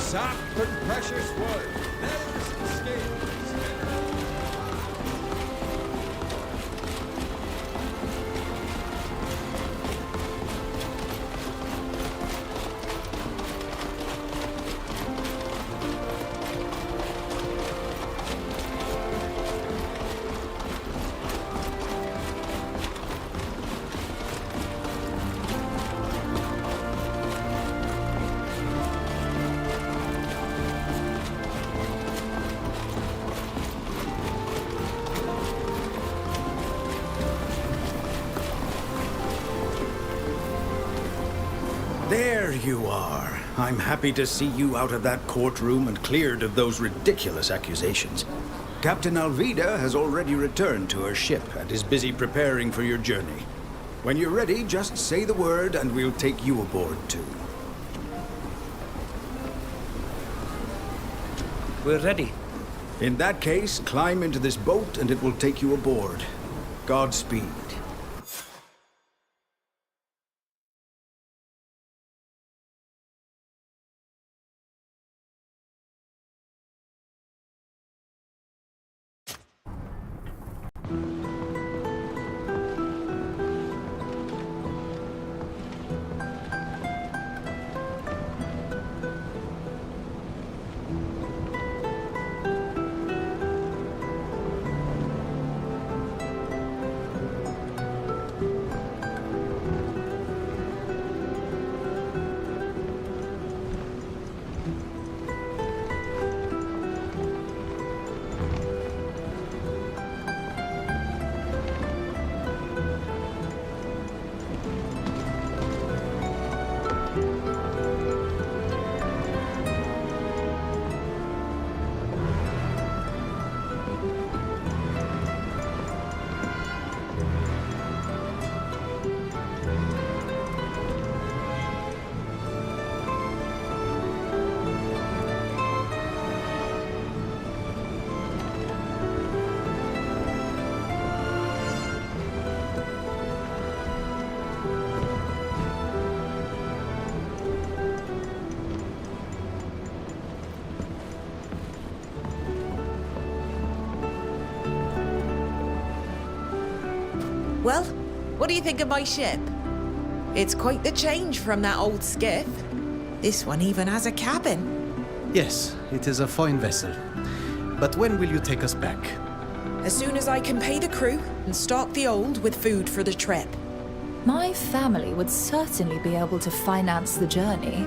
sap and precious wood, nails and skins. There you are. I'm happy to see you out of that courtroom and cleared of those ridiculous accusations. Captain Alvida has already returned to her ship and is busy preparing for your journey. When you're ready, just say the word and we'll take you aboard too. We're ready. In that case, climb into this boat and it will take you aboard. Godspeed. Well, what do you think of my ship? It's quite the change from that old skiff. This one even has a cabin. Yes, it is a fine vessel. But when will you take us back? As soon as I can pay the crew and stock the old with food for the trip. My family would certainly be able to finance the journey,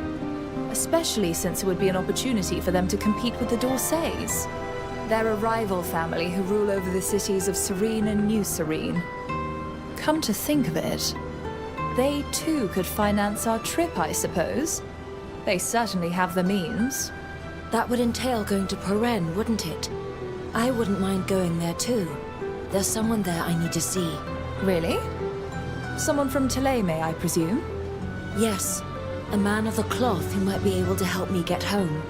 especially since it would be an opportunity for them to compete with the Dorsays. They're a rival family who rule over the cities of Serene and New Serene. Come to think of it, they too could finance our trip, I suppose. They certainly have the means. That would entail going to Paren, wouldn't it? I wouldn't mind going there too. There's someone there I need to see. Really? Someone from Teleme, I presume? Yes, a man of the cloth who might be able to help me get home.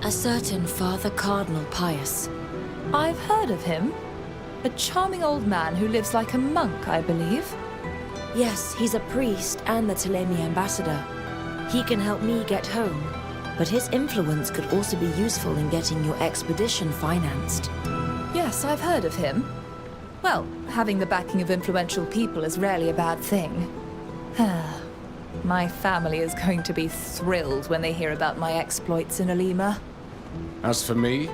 A certain Father Cardinal Pius. I've heard of him. A charming old man who lives like a monk, I believe. Yes, he's a priest and the Teleme ambassador. He can help me get home, but his influence could also be useful in getting your expedition financed. Yes, I've heard of him. Well, having the backing of influential people is rarely a bad thing. My family is going to be thrilled when they hear about my exploits in Alima. As for me,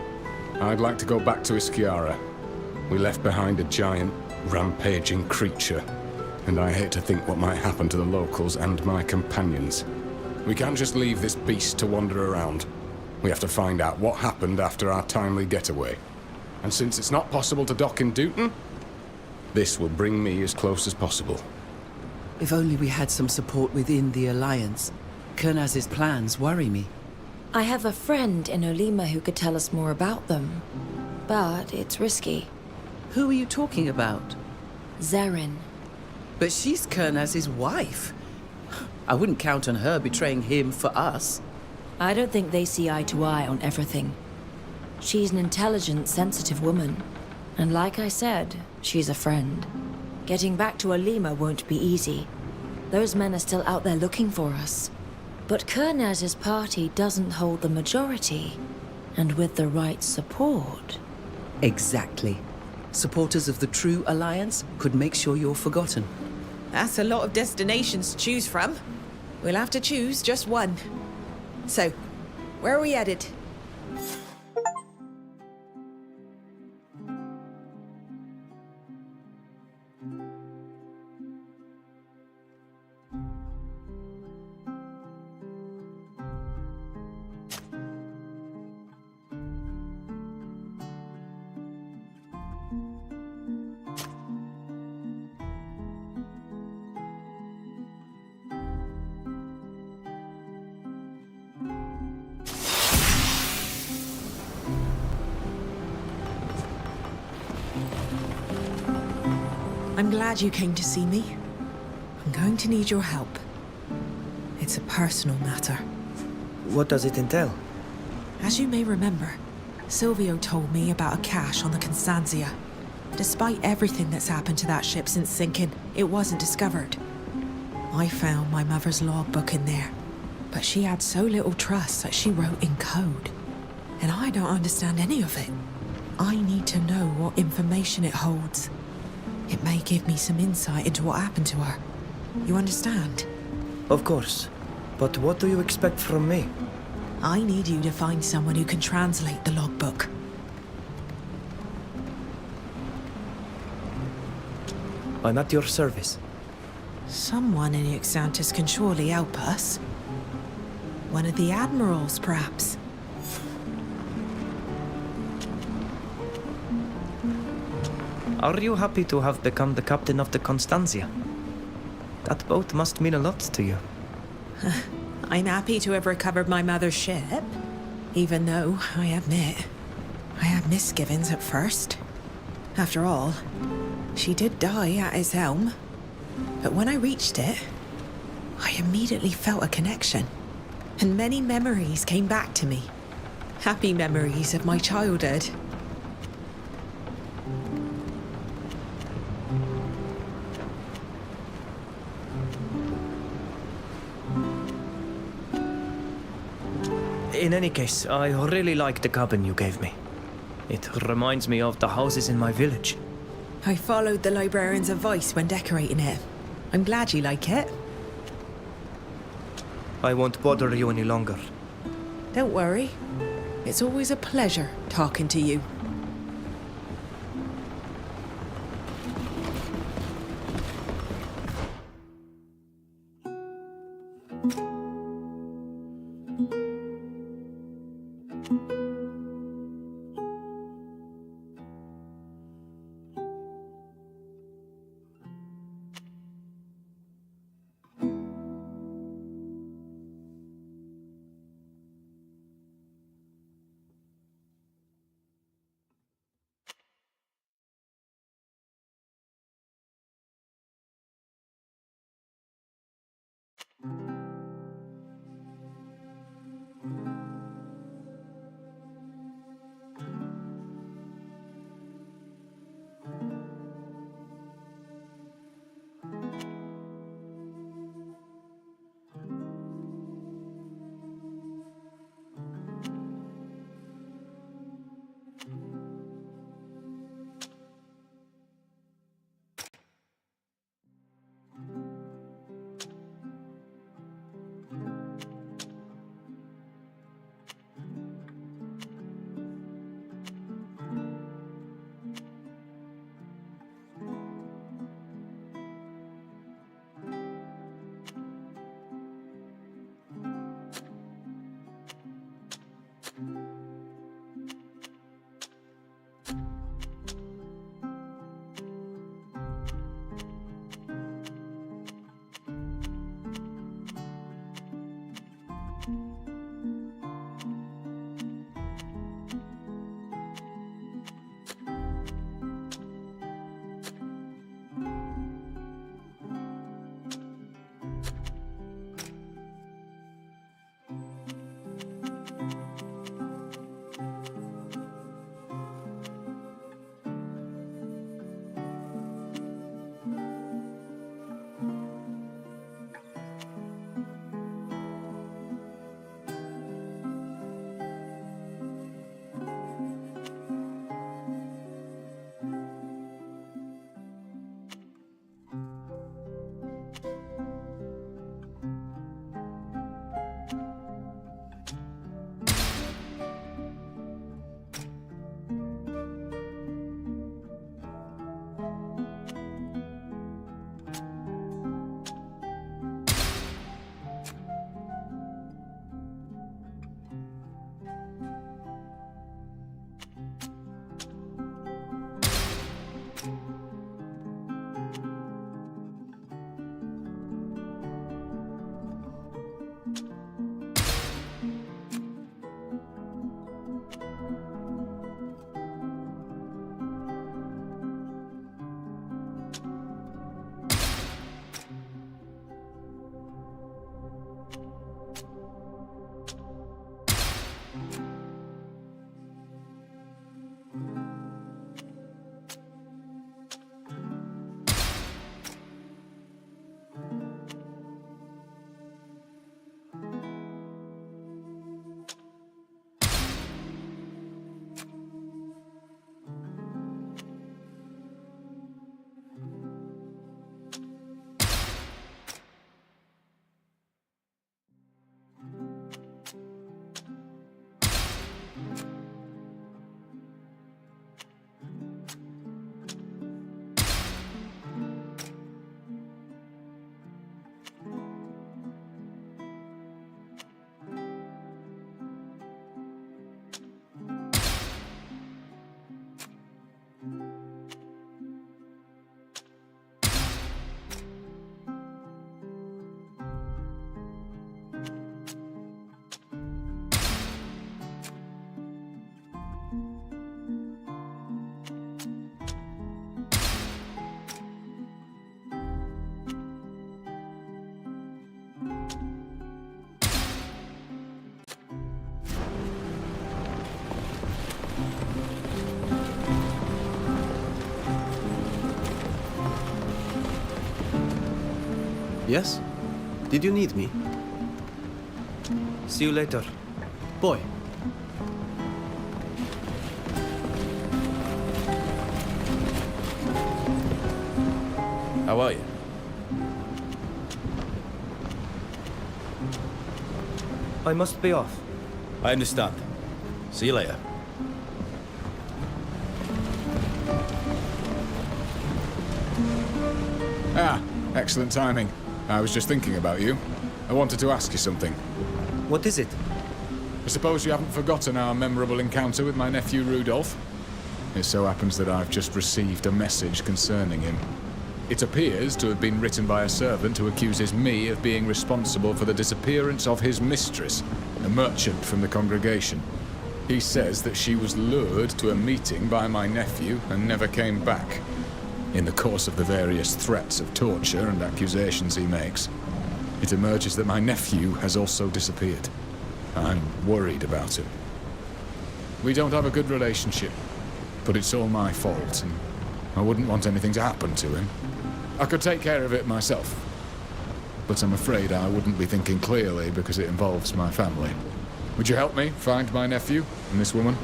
I'd like to go back to Iskiara. We left behind a giant, rampaging creature, and I hate to think what might happen to the locals and my companions. We can't just leave this beast to wander around. We have to find out what happened after our timely getaway. And since it's not possible to dock in Dooten, this will bring me as close as possible. If only we had some support within the Alliance. Kernaz's plans worry me. I have a friend in Olima who could tell us more about them, but it's risky. Who are you talking about? Zarin. But she's Kernaz's wife. I wouldn't count on her betraying him for us. I don't think they see eye to eye on everything. She's an intelligent, sensitive woman. And like I said, she's a friend. Getting back to Olima won't be easy. Those men are still out there looking for us. But Kernaz's party doesn't hold the majority, and with the right support... Exactly. Supporters of the True Alliance could make sure you're forgotten. That's a lot of destinations to choose from. We'll have to choose just one. So, where are we headed? I'm glad you came to see me. I'm going to need your help. It's a personal matter. What does it entail? As you may remember, Silvio told me about a cache on the Constantia. Despite everything that's happened to that ship since sinking, it wasn't discovered. I found my mother's logbook in there, but she had so little trust that she wrote in code. And I don't understand any of it. I need to know what information it holds. It may give me some insight into what happened to her. You understand? Of course. But what do you expect from me? I need you to find someone who can translate the logbook. I'm at your service. Someone in Ixantis can surely help us. One of the admirals, perhaps. Are you happy to have become the captain of the Constantia? That boat must mean a lot to you. I'm happy to have recovered my mother's ship, even though, I admit, I had misgivings at first. After all, she did die at its helm. But when I reached it, I immediately felt a connection, and many memories came back to me. Happy memories of my childhood. In any case, I really like the cabin you gave me. It reminds me of the houses in my village. I followed the librarian's advice when decorating it. I'm glad you like it. I won't bother you any longer. Don't worry. It's always a pleasure talking to you. Yes? Did you need me? See you later. Boy. How are you? I must be off. I understand. See you later. Ah, excellent timing. I was just thinking about you. I wanted to ask you something. What is it? I suppose you haven't forgotten our memorable encounter with my nephew Rudolph? It so happens that I've just received a message concerning him. It appears to have been written by a servant who accuses me of being responsible for the disappearance of his mistress, a merchant from the congregation. He says that she was lured to a meeting by my nephew and never came back. In the course of the various threats of torture and accusations he makes, it emerges that my nephew has also disappeared. I'm worried about him. We don't have a good relationship, but it's all my fault, and I wouldn't want anything to happen to him. I could take care of it myself, but I'm afraid I wouldn't be thinking clearly because it involves my family. Would you help me find my nephew and this woman?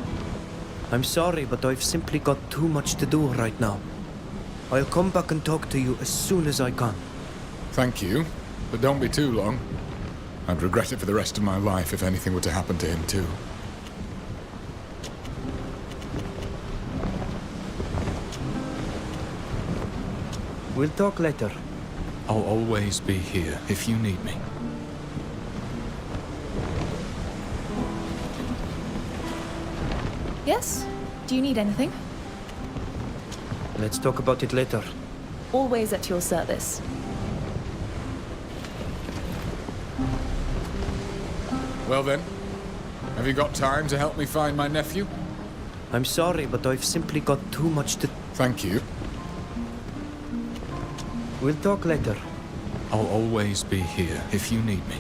I'm sorry, but I've simply got too much to do right now. I'll come back and talk to you as soon as I can. Thank you, but don't be too long. I'd regret it for the rest of my life if anything were to happen to him too. We'll talk later. I'll always be here if you need me. Yes? Do you need anything? Let's talk about it later. Always at your service. Well then, have you got time to help me find my nephew? I'm sorry, but I've simply got too much to... Thank you. We'll talk later. I'll always be here if you need me.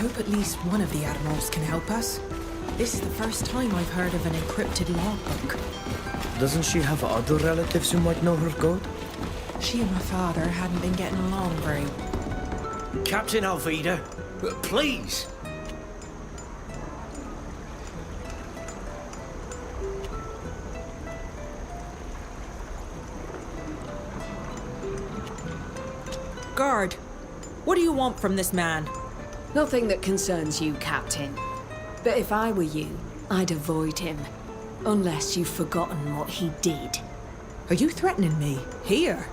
hope at least one of the admirals can help us. This is the first time I've heard of an encrypted logbook. Doesn't she have other relatives who might know her code? She and my father hadn't been getting along very... Captain Alvida, please. Guard, what do you want from this man? Nothing that concerns you, Captain. But if I were you, I'd avoid him. Unless you've forgotten what he did. Are you threatening me? Here?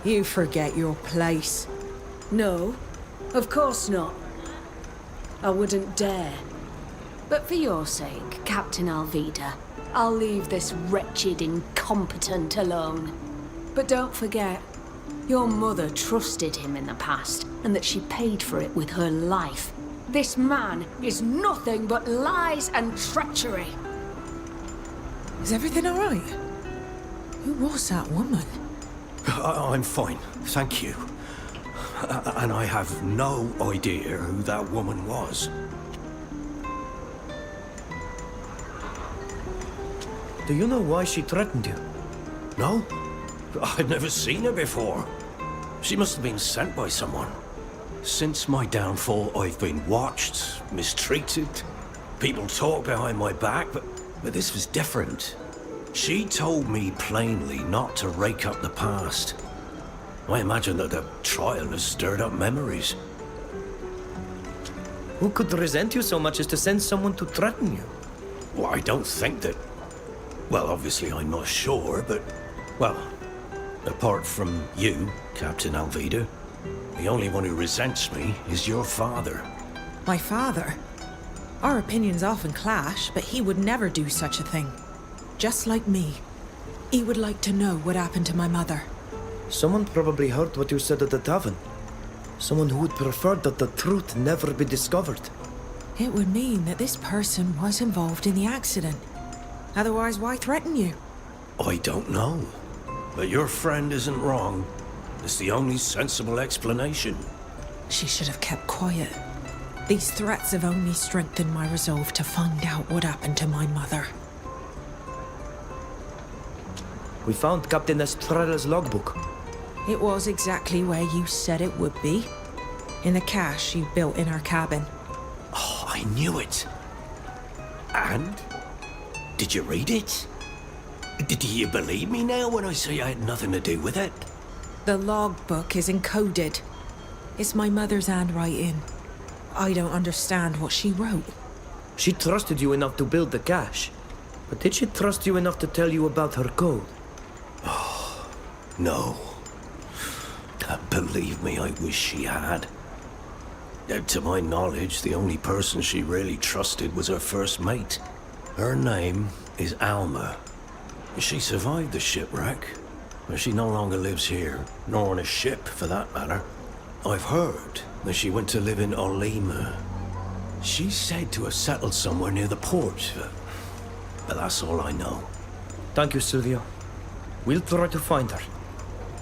You forget your place. No, of course not. I wouldn't dare. But for your sake, Captain Alvida, I'll leave this wretched incompetent alone. But don't forget, your mother trusted him in the past, and that she paid for it with her life. This man is nothing but lies and treachery. Is everything all right? Who was that woman? I'm fine, thank you. And I have no idea who that woman was. Do you know why she threatened you? No? I'd never seen her before. She must have been sent by someone. Since my downfall, I've been watched, mistreated. People talk behind my back, but this was different. She told me plainly not to rake up the past. I imagine that the trial has stirred up memories. Who could resent you so much as to send someone to threaten you? Well, I don't think that... Well, obviously I'm not sure, but... Well, apart from you, Captain Alvida, the only one who resents me is your father. My father? Our opinions often clash, but he would never do such a thing. Just like me. He would like to know what happened to my mother. Someone probably heard what you said at the tavern. Someone who would prefer that the truth never be discovered. It would mean that this person was involved in the accident. Otherwise, why threaten you? I don't know. But your friend isn't wrong. It's the only sensible explanation. She should have kept quiet. These threats have only strengthened my resolve to find out what happened to my mother. We found Captain Estrada's logbook. It was exactly where you said it would be. In the cache you built in her cabin. Oh, I knew it. And? Did you read it? Do you believe me now when I say I had nothing to do with it? The logbook is encoded. It's my mother's handwriting. I don't understand what she wrote. She trusted you enough to build the cache. But did she trust you enough to tell you about her code? Oh, no. Believe me, I wish she had. To my knowledge, the only person she really trusted was her first mate. Her name is Alma. She survived the shipwreck, but she no longer lives here, nor on a ship, for that matter. I've heard that she went to live in Olima. She's said to have settled somewhere near the port, but that's all I know. Thank you, Silvio. We'll try to find her.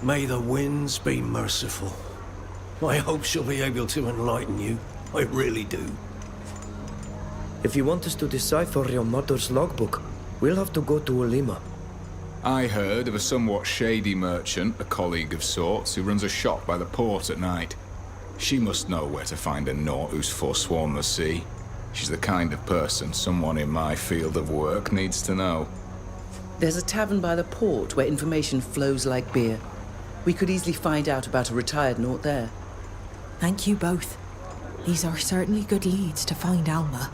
May the winds be merciful. I hope she'll be able to enlighten you. I really do. If you want us to decipher your mother's logbook, we'll have to go to Olima. I heard of a somewhat shady merchant, a colleague of sorts, who runs a shop by the port at night. She must know where to find a Naut who's forsworn the sea. She's the kind of person someone in my field of work needs to know. There's a tavern by the port where information flows like beer. We could easily find out about a retired Naut there. Thank you both. These are certainly good leads to find Alma.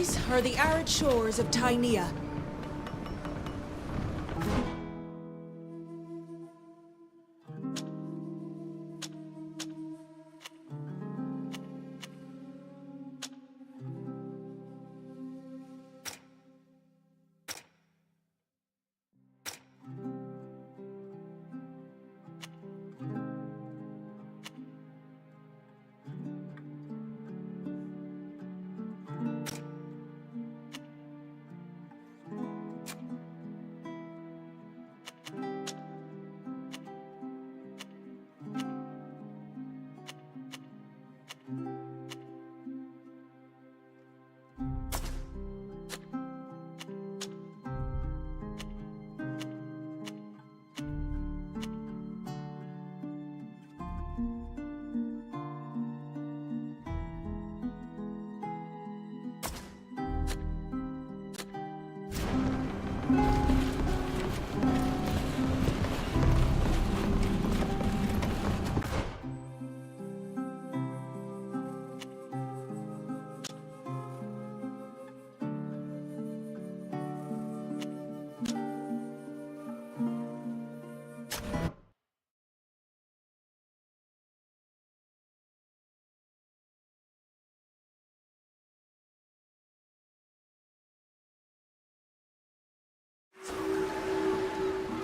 These are the arid shores of Tainea.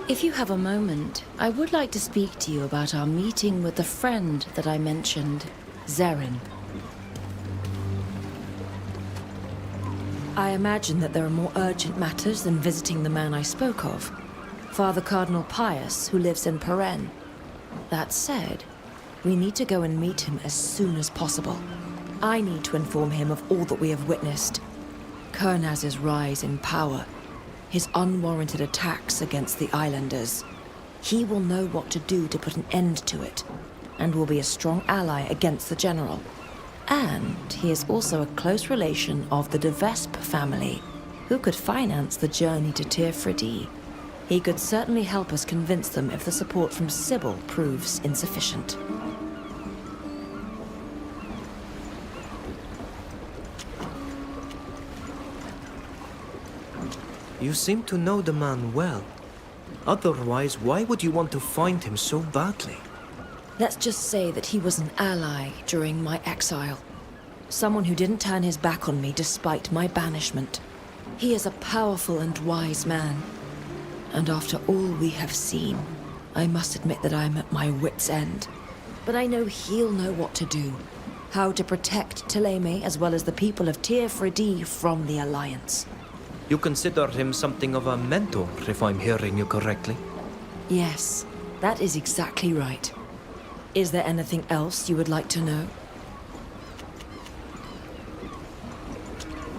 If you have a moment, I would like to speak to you about our meeting with the friend that I mentioned, Zarin. I imagine that there are more urgent matters than visiting the man I spoke of, Father Cardinal Pius, who lives in Peren. That said, we need to go and meet him as soon as possible. I need to inform him of all that we have witnessed. Kernaz's rise in power, his unwarranted attacks against the islanders. He will know what to do to put an end to it, and will be a strong ally against the general. And he is also a close relation of the de Vespe family, who could finance the journey to Tirfridi. He could certainly help us convince them if the support from Sybil proves insufficient. You seem to know the man well. Otherwise, why would you want to find him so badly? Let's just say that he was an ally during my exile. Someone who didn't turn his back on me despite my banishment. He is a powerful and wise man. And after all we have seen, I must admit that I'm at my wit's end. But I know he'll know what to do. How to protect Thélème as well as the people of Tirfridi from the Alliance. You consider him something of a mentor, if I'm hearing you correctly. Yes, that is exactly right. Is there anything else you would like to know?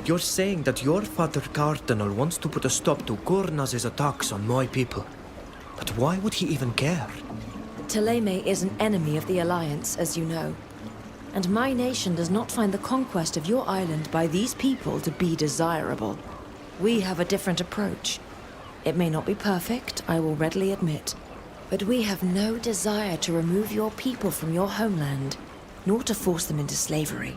You're saying that your Father Cardinal wants to put a stop to Kernaz's attacks on my people. But why would he even care? Thélème is an enemy of the Alliance, as you know. And my nation does not find the conquest of your island by these people to be desirable. We have a different approach. It may not be perfect, I will readily admit. But we have no desire to remove your people from your homeland, nor to force them into slavery.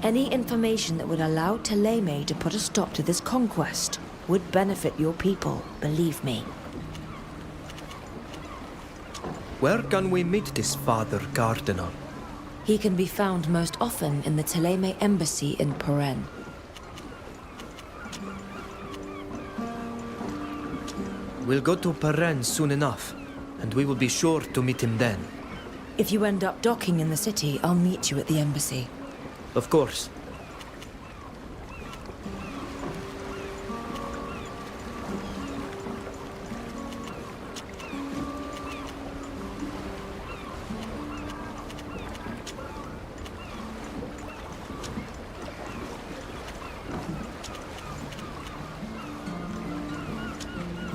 Any information that would allow Thélème to put a stop to this conquest would benefit your people, believe me. Where can we meet this Father Cardinal? He can be found most often in the Thélème embassy in Peren. We'll go to Peren soon enough, and we will be sure to meet him then. If you end up docking in the city, I'll meet you at the embassy. Of course.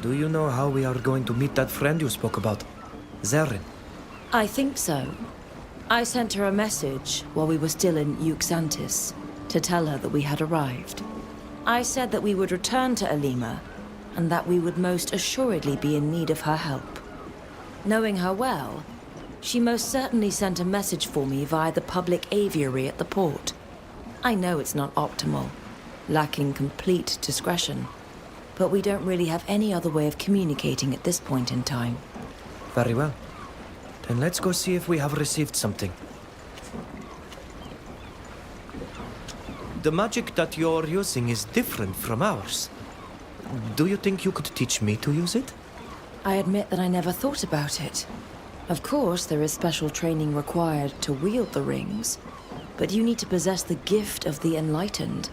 Do you know how we are going to meet that friend you spoke about? Zarin? I think so. I sent her a message while we were still in Euxantis to tell her that we had arrived. I said that we would return to Elima and that we would most assuredly be in need of her help. Knowing her well, she most certainly sent a message for me via the public aviary at the port. I know it's not optimal, lacking complete discretion. But we don't really have any other way of communicating at this point in time. Very well. Then let's go see if we have received something. The magic that you're using is different from ours. Do you think you could teach me to use it? I admit that I never thought about it. Of course, there is special training required to wield the rings, but you need to possess the gift of the enlightened.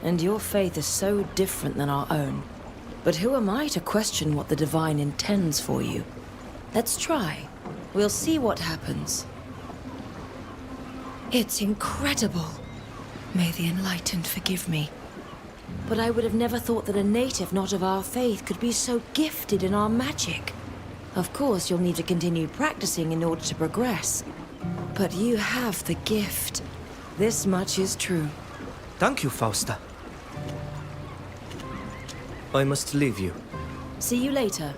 And your faith is so different than our own. But who am I to question what the divine intends for you? Let's try. We'll see what happens. It's incredible. May the enlightened forgive me. But I would have never thought that a native not of our faith could be so gifted in our magic. Of course, you'll need to continue practicing in order to progress. But you have the gift. This much is true. Thank you, Fausta. I must leave you. See you later.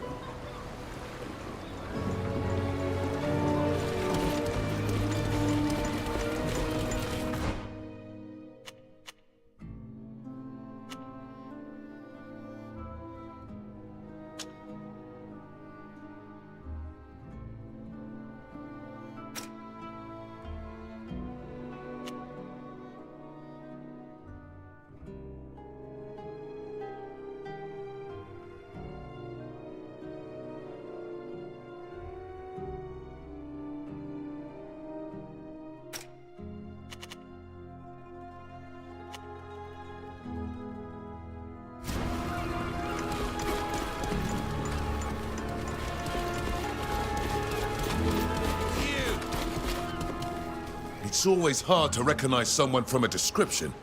It's always hard to recognize someone from a description,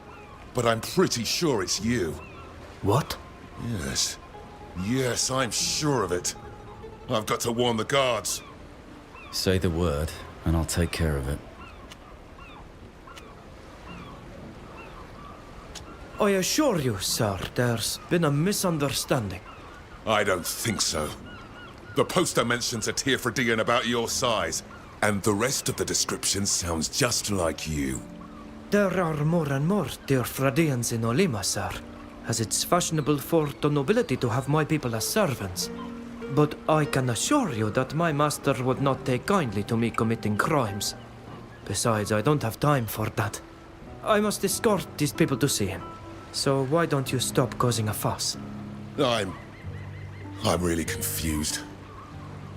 but I'm pretty sure it's you. What? Yes. Yes, I'm sure of it. I've got to warn the guards. Say the word, and I'll take care of it. I assure you, sir, there's been a misunderstanding. I don't think so. The poster mentions a Teofradian about your size, and the rest of the description sounds just like you. There are more and more Teofradians in Olima, sir, as it's fashionable for the nobility to have my people as servants. But I can assure you that my master would not take kindly to me committing crimes. Besides, I don't have time for that. I must escort these people to see him. So why don't you stop causing a fuss? I'm really confused.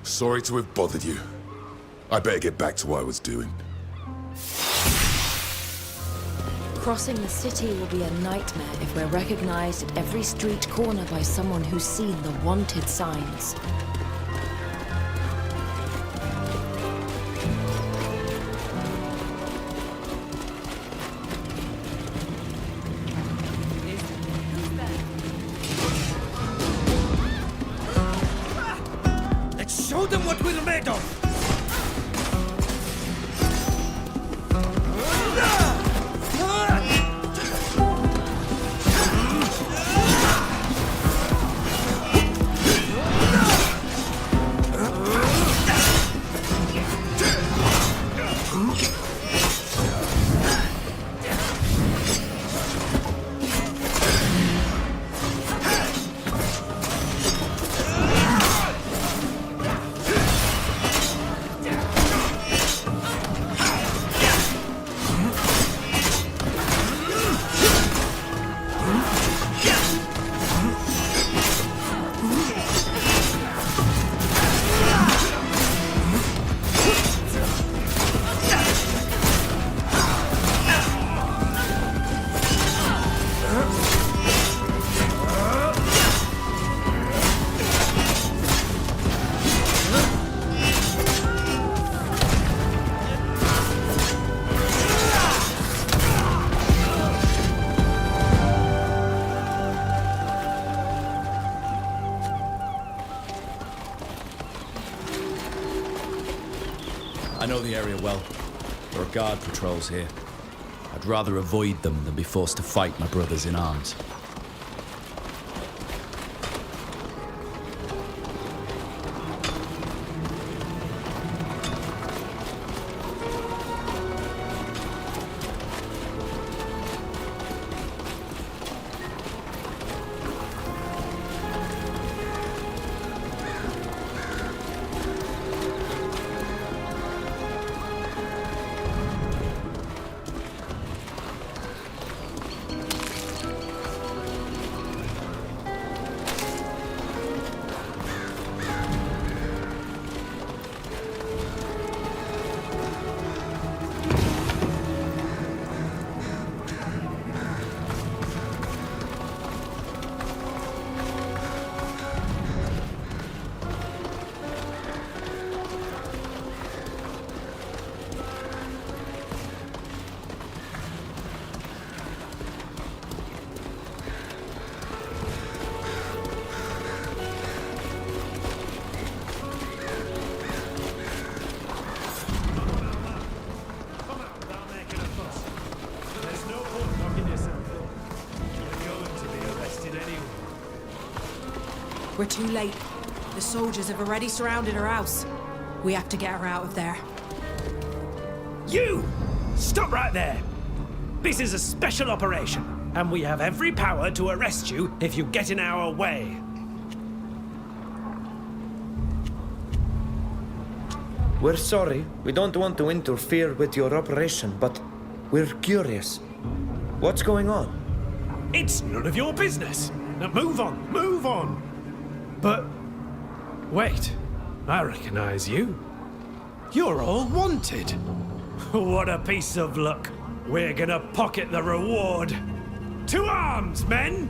Sorry to have bothered you. I better get back to what I was doing. Crossing the city will be a nightmare if we're recognized at every street corner by someone who's seen the wanted signs. Let's show them what we're made of! I know the area well. There are guard patrols here. I'd rather avoid them than be forced to fight my brothers in arms. We're too late. The soldiers have already surrounded her house. We have to get her out of there. You! Stop right there! This is a special operation, and we have every power to arrest you if you get in our way. We're sorry. We don't want to interfere with your operation, but we're curious. What's going on? It's none of your business. Now move on, move on. But wait, I recognize you. You're all wanted. What a piece of luck. We're gonna pocket the reward. To arms, men!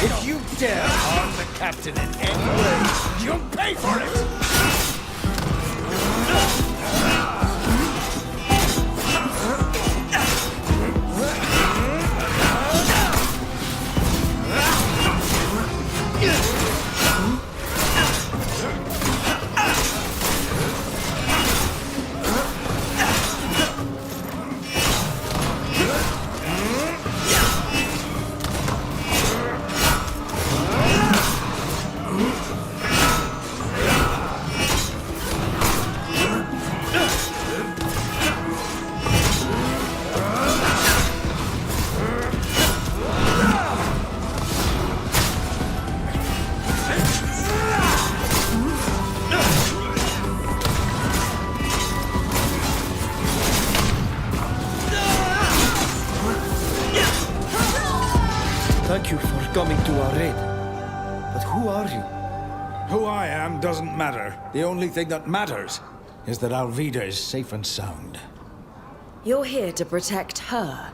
If you dare harm the captain in any way, you'll pay for it! Thank you for coming to our aid. But who are you? Who I am doesn't matter. The only thing that matters is that Alvida is safe and sound. You're here to protect her.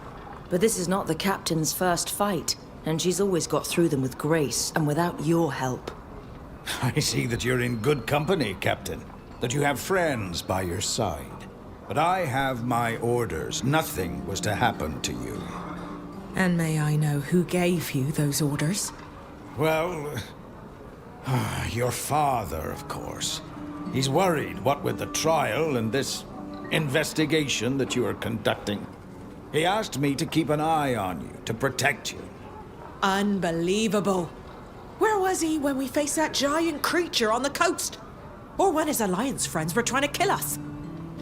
But this is not the captain's first fight, and she's always got through them with grace and without your help. I see that you're in good company, Captain. That you have friends by your side. But I have my orders. Nothing was to happen to you. And may I know who gave you those orders? Well, your father, of course. He's worried, what with the trial and this investigation that you are conducting. He asked me to keep an eye on you, to protect you. Unbelievable. Where was he when we faced that giant creature on the coast? Or when his Alliance friends were trying to kill us?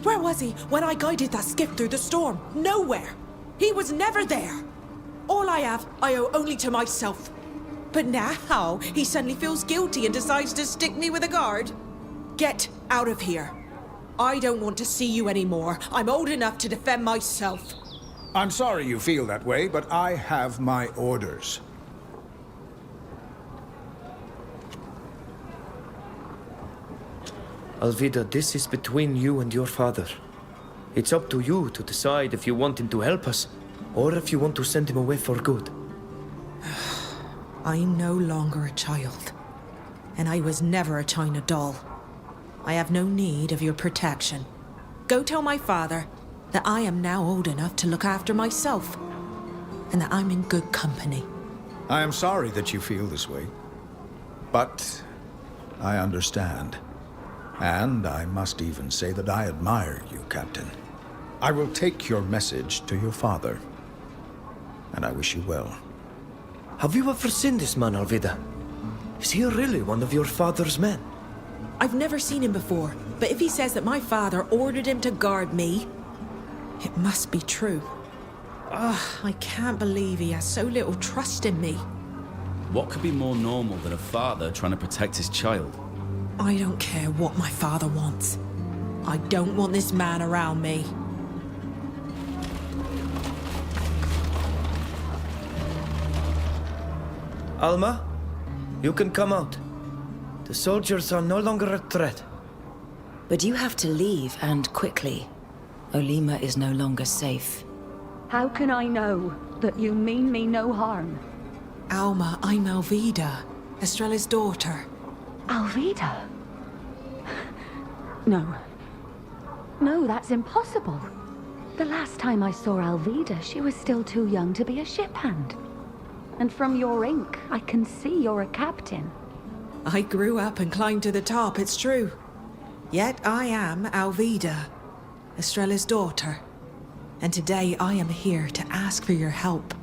Where was he when I guided that skiff through the storm? Nowhere. He was never there. All I have, I owe only to myself. But now, he suddenly feels guilty and decides to stick me with a guard. Get out of here. I don't want to see you anymore. I'm old enough to defend myself. I'm sorry you feel that way, but I have my orders. Alvida, this is between you and your father. It's up to you to decide if you want him to help us, or if you want to send him away for good. I'm no longer a child. And I was never a China doll. I have no need of your protection. Go tell my father that I am now old enough to look after myself. And that I'm in good company. I am sorry that you feel this way. But I understand. And I must even say that I admire you, Captain. I will take your message to your father. And I wish you well. Have you ever seen this man, Alvida? Is he really one of your father's men? I've never seen him before, but if he says that my father ordered him to guard me, it must be true. I can't believe he has so little trust in me. What could be more normal than a father trying to protect his child? I don't care what my father wants. I don't want this man around me. Alma, you can come out. The soldiers are no longer a threat. But you have to leave, and quickly. Olima is no longer safe. How can I know that you mean me no harm? Alma, I'm Alvida, Estrella's daughter. Alvida? No. No, that's impossible. The last time I saw Alvida, she was still too young to be a ship hand. And from your ink, I can see you're a captain. I grew up and climbed to the top, it's true. Yet I am Alvida, Estrella's daughter. And today I am here to ask for your help.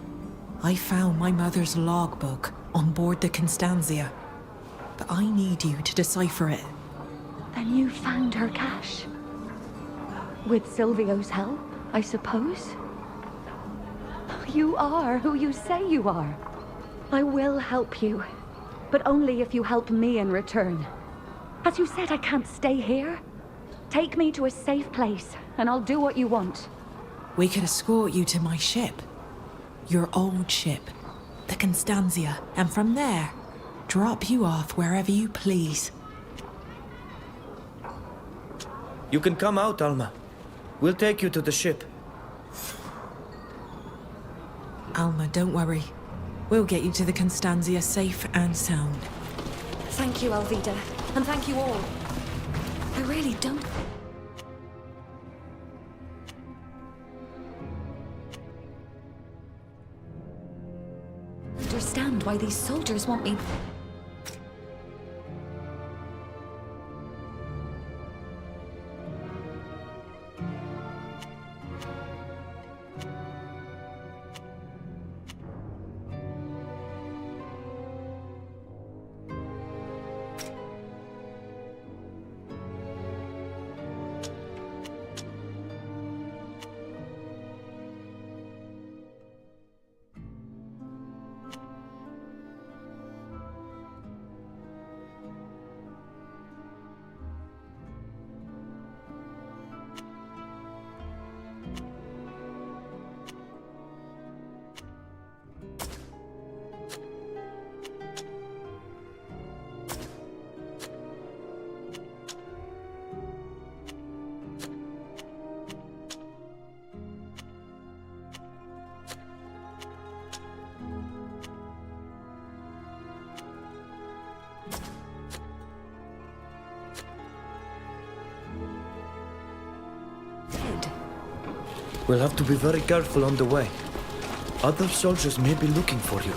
I found my mother's logbook on board the Constantia, but I need you to decipher it. Then you found her cache? With Silvio's help, I suppose? You are who you say you are. I will help you, but only if you help me in return. As you said, I can't stay here. Take me to a safe place, and I'll do what you want. We could escort you to my ship. Your old ship, the Constantia, and from there, drop you off wherever you please. You can come out, Alma. We'll take you to the ship. Alma, don't worry. We'll get you to the Constantia safe and sound. Thank you, Alvida. And thank you all. I really don't understand why these soldiers want me. We'll have to be very careful on the way. Other soldiers may be looking for you.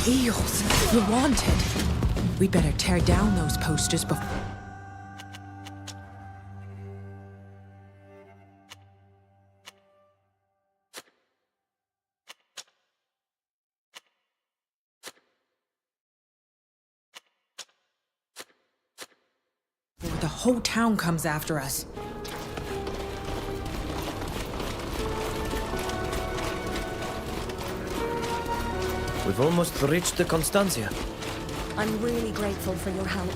Eels, we're wanted. We'd better tear down those posters before... The whole town comes after us. We've almost reached the Constantia. I'm really grateful for your help.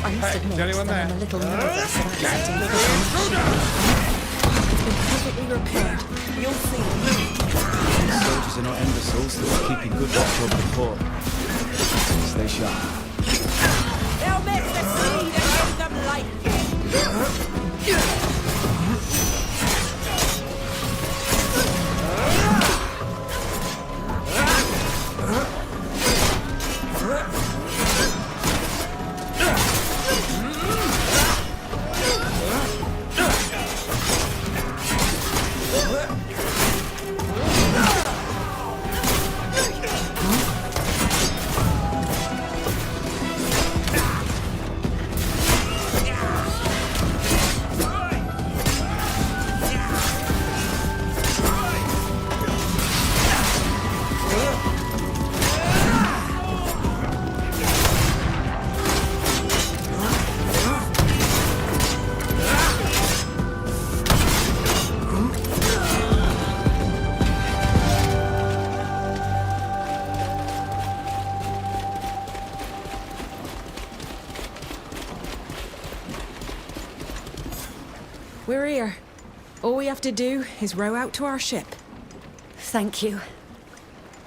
I must Hey, admit is anyone that I'm there? a little nervous about setting foot It's been perfectly repaired. You'll see. The soldiers are not imbeciles. They're keeping good watch over the port. Stay sharp. We're here. All we have to do is row out to our ship. Thank you.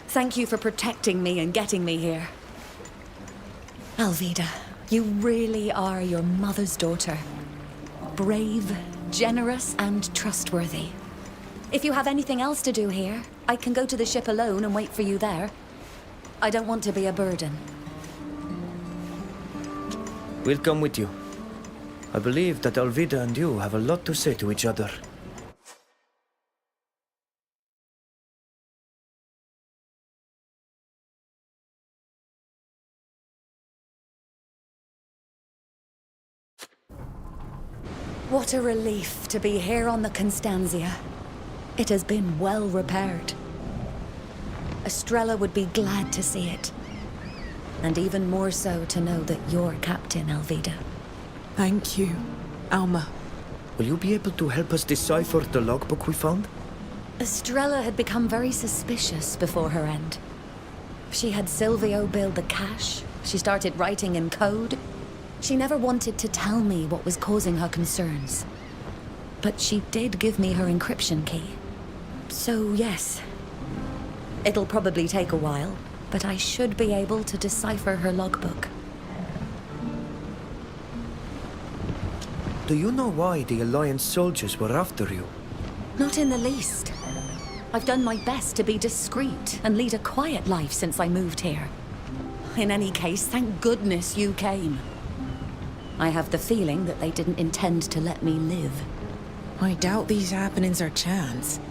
Thank you for protecting me and getting me here. Alvida, you really are your mother's daughter. Brave, generous, and trustworthy. If you have anything else to do here, I can go to the ship alone and wait for you there. I don't want to be a burden. We'll come with you. I believe that Alvida and you have a lot to say to each other. What a relief to be here on the Constantia. It has been well repaired. Estrella would be glad to see it. And even more so to know that you're Captain Alvida. Thank you, Alma. Will you be able to help us decipher the logbook we found? Estrella had become very suspicious before her end. She had Silvio build the cache. She started writing in code. She never wanted to tell me what was causing her concerns. But she did give me her encryption key. So yes, it'll probably take a while, but I should be able to decipher her logbook. Do you know why the Alliance soldiers were after you? Not in the least. I've done my best to be discreet and lead a quiet life since I moved here. In any case, thank goodness you came. I have the feeling that they didn't intend to let me live. I doubt these happenings are chance.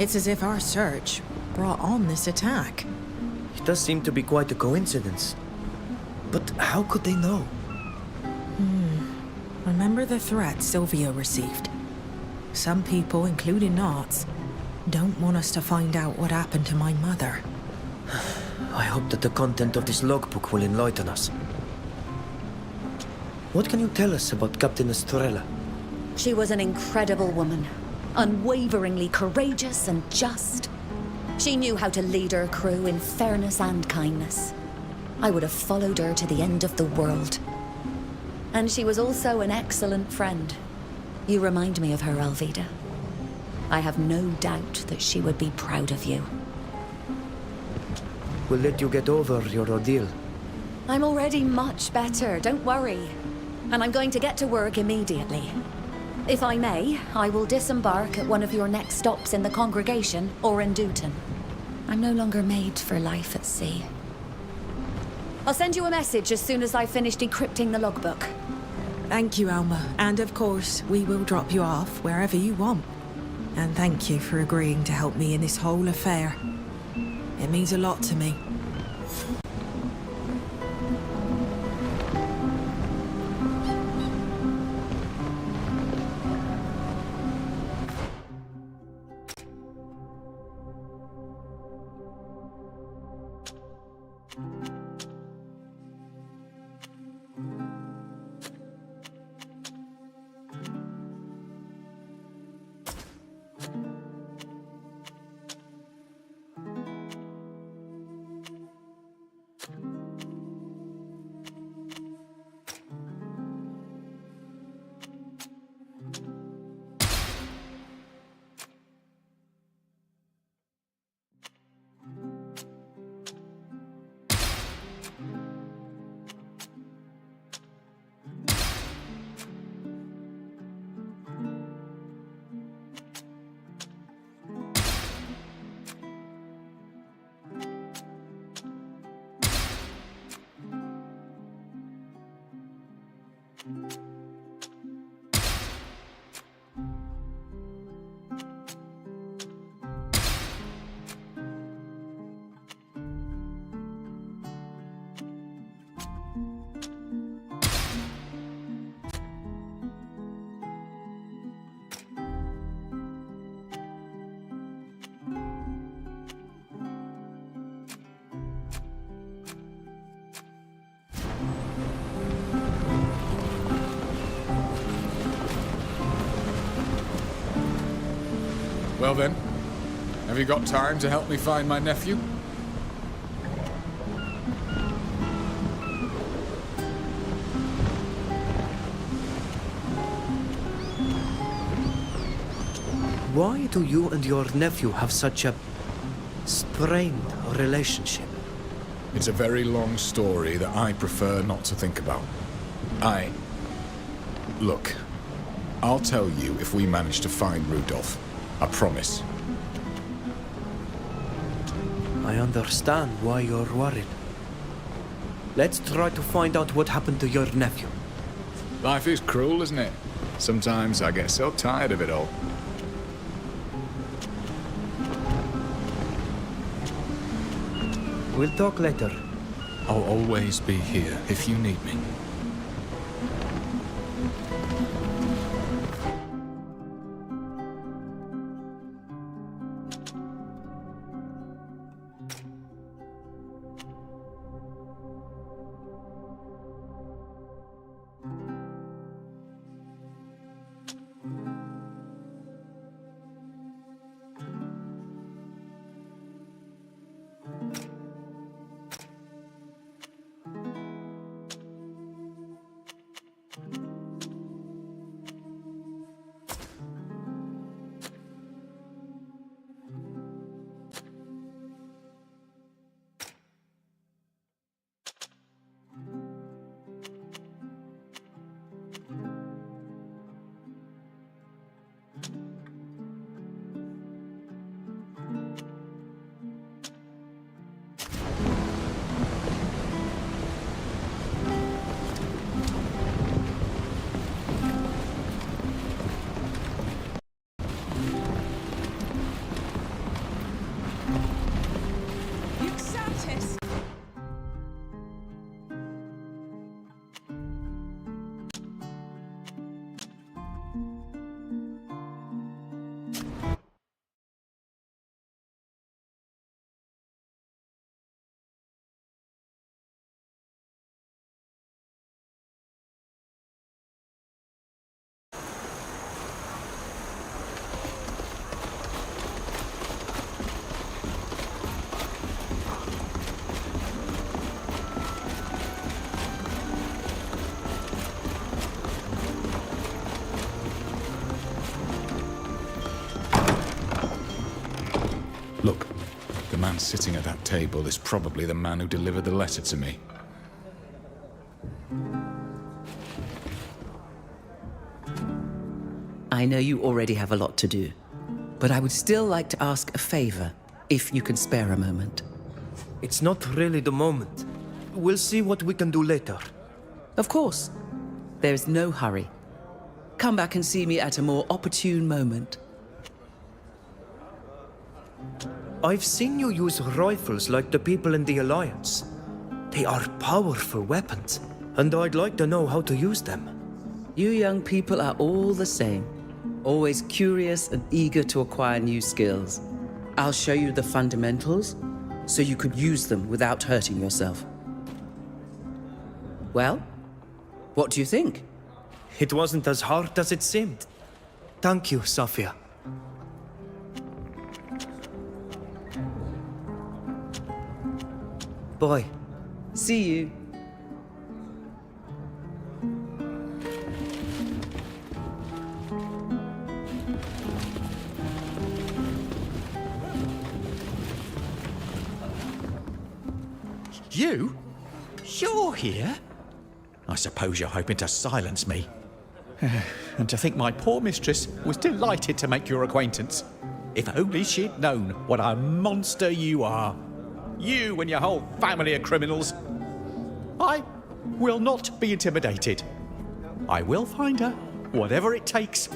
It's as if our search brought on this attack. It does seem to be quite a coincidence. But how could they know? Remember the threat Silvio received? Some people, including Knots, don't want us to find out what happened to my mother. I hope that the content of this logbook will enlighten us. What can you tell us about Captain Estrella? She was an incredible woman, unwaveringly courageous and just. She knew how to lead her crew in fairness and kindness. I would have followed her to the end of the world. And she was also an excellent friend. You remind me of her, Alvida. I have no doubt that she would be proud of you. We'll let you get over your ordeal. I'm already much better, don't worry. And I'm going to get to work immediately. If I may, I will disembark at one of your next stops in the congregation or in Dutton. I'm no longer made for life at sea. I'll send you a message as soon as I've finished decrypting the logbook. Thank you, Alma. And of course, we will drop you off wherever you want. And thank you for agreeing to help me in this whole affair. It means a lot to me. Well then, have you got time to help me find my nephew? Why do you and your nephew have such a strained relationship? It's a very long story that I prefer not to think about. Look, I'll tell you if we manage to find Rudolph. I promise. I understand why you're worried. Let's try to find out what happened to your nephew. Life is cruel, isn't it? Sometimes I get so tired of it all. We'll talk later. I'll always be here if you need me. Look, the man sitting at that table is probably the man who delivered the letter to me. I know you already have a lot to do, but I would still like to ask a favor, if you can spare a moment. It's not really the moment. We'll see what we can do later. Of course. There's no hurry. Come back and see me at a more opportune moment. I've seen you use rifles like the people in the Alliance. They are powerful weapons, and I'd like to know how to use them. You young people are all the same. Always curious and eager to acquire new skills. I'll show you the fundamentals, so you could use them without hurting yourself. Well, what do you think? It wasn't as hard as it seemed. Thank you, Sophia. Bye. See you. You? You're here? I suppose you're hoping to silence me. And to think my poor mistress was delighted to make your acquaintance. If only she'd known what a monster you are. You and your whole family of criminals. I will not be intimidated. I will find her, whatever it takes.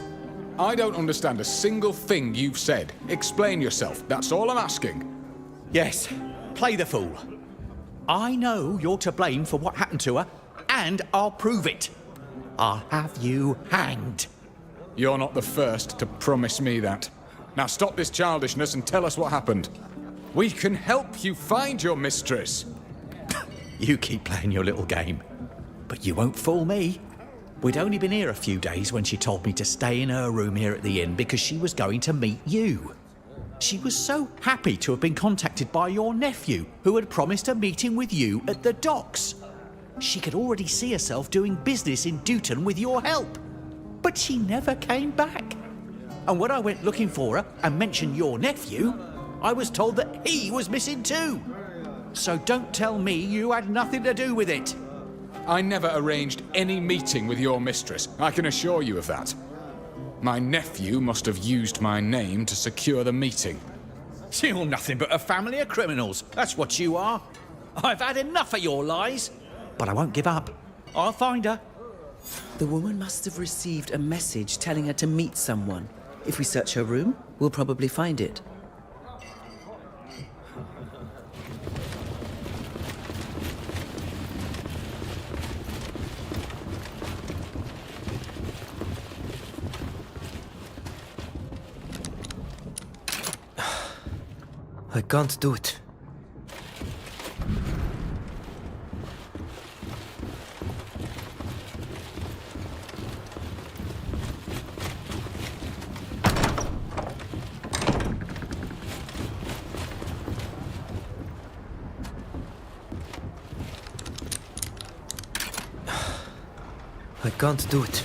I don't understand a single thing you've said. Explain yourself, that's all I'm asking. Yes, play the fool. I know you're to blame for what happened to her, and I'll prove it. I'll have you hanged. You're not the first to promise me that. Now stop this childishness and tell us what happened. We can help you find your mistress. You keep playing your little game, but you won't fool me. We'd only been here a few days when she told me to stay in her room here at the inn because she was going to meet you. She was so happy to have been contacted by your nephew, who had promised a meeting with you at the docks. She could already see herself doing business in Dutton with your help. But she never came back. And when I went looking for her and mentioned your nephew, I was told that he was missing too. So don't tell me you had nothing to do with it. I never arranged any meeting with your mistress, I can assure you of that. My nephew must have used my name to secure the meeting. You're nothing but a family of criminals, that's what you are. I've had enough of your lies. But I won't give up. I'll find her. The woman must have received a message telling her to meet someone. If we search her room, we'll probably find it. I can't do it. I can't do it.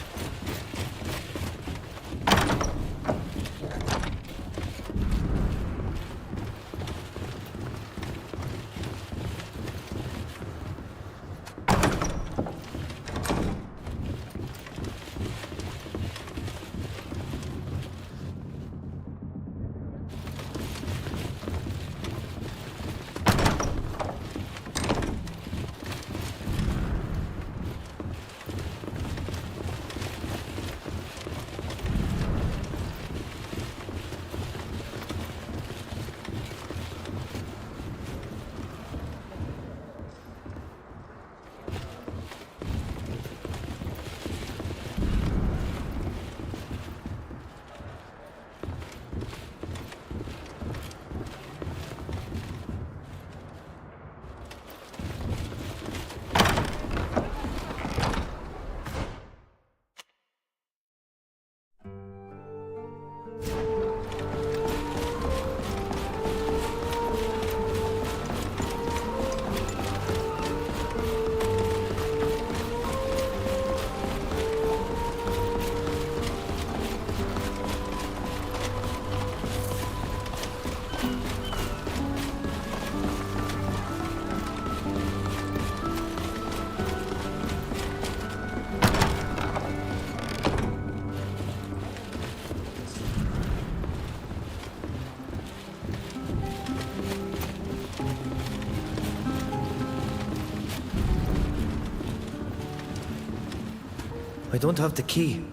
I don't have the key.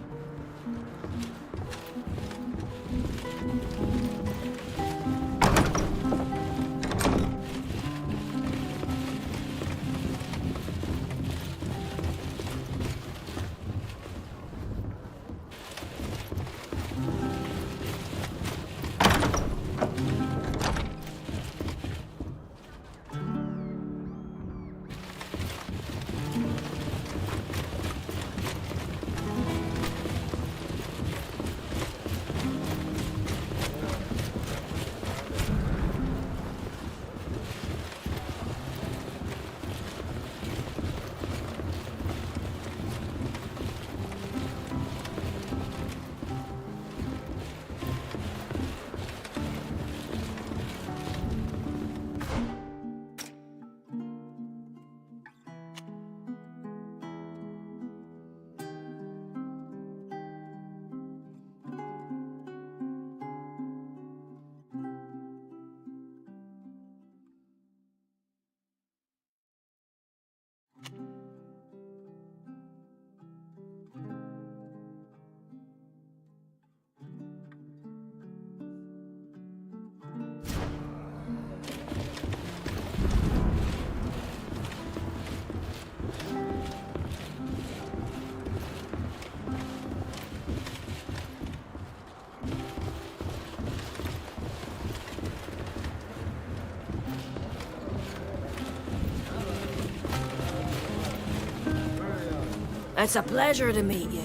It's a pleasure to meet you.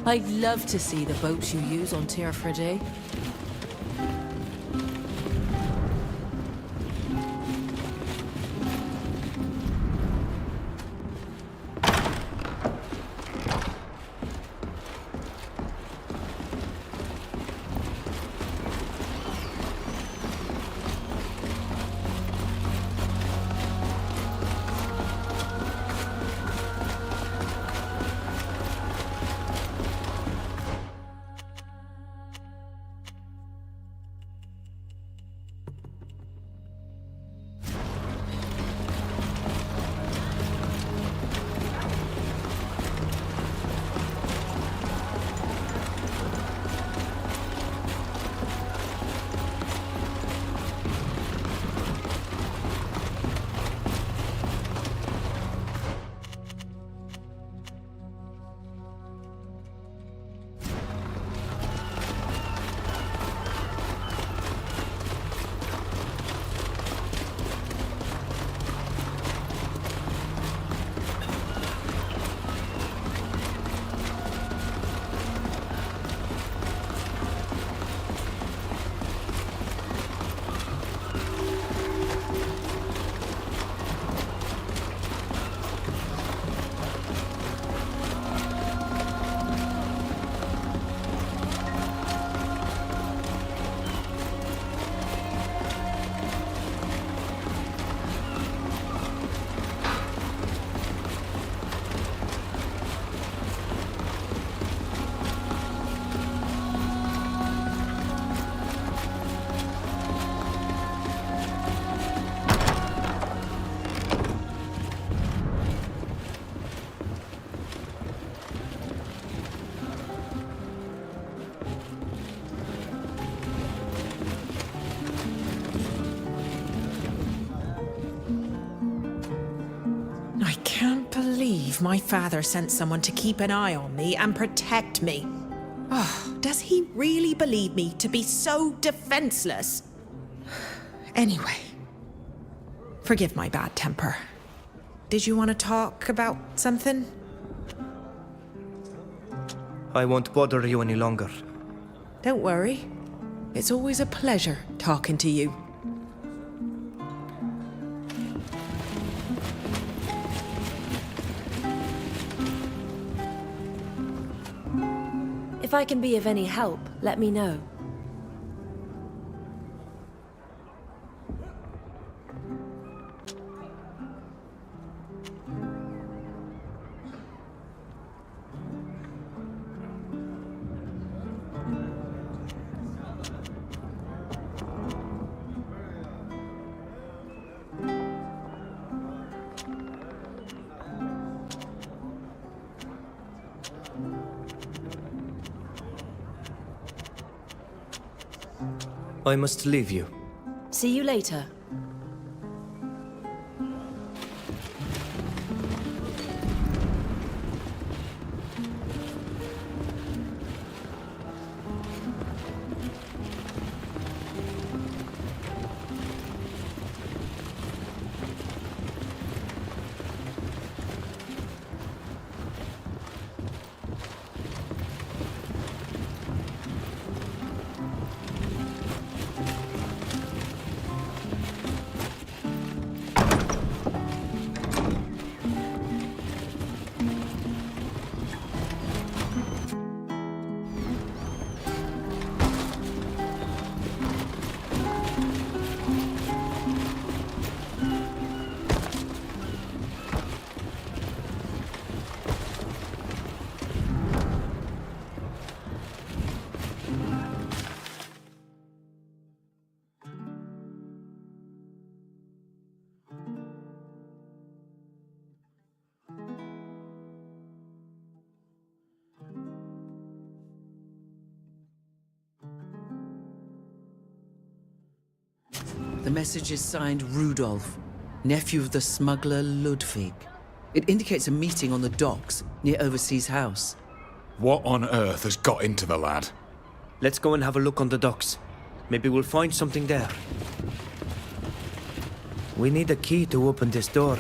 I'd love to see the boats you use on Tir Fraday. I can't believe my father sent someone to keep an eye on me and protect me. Oh, does he really believe me to be so defenseless? Anyway, forgive my bad temper. Did you want to talk about something? I won't bother you any longer. Don't worry. It's always a pleasure talking to you. If I can be of any help, let me know. I must leave you. See you later. The message is signed Rudolph, nephew of the smuggler Ludwig. It indicates a meeting on the docks near Overseas House. What on earth has got into the lad? Let's go and have a look on the docks. Maybe we'll find something there. We need a key to open this door.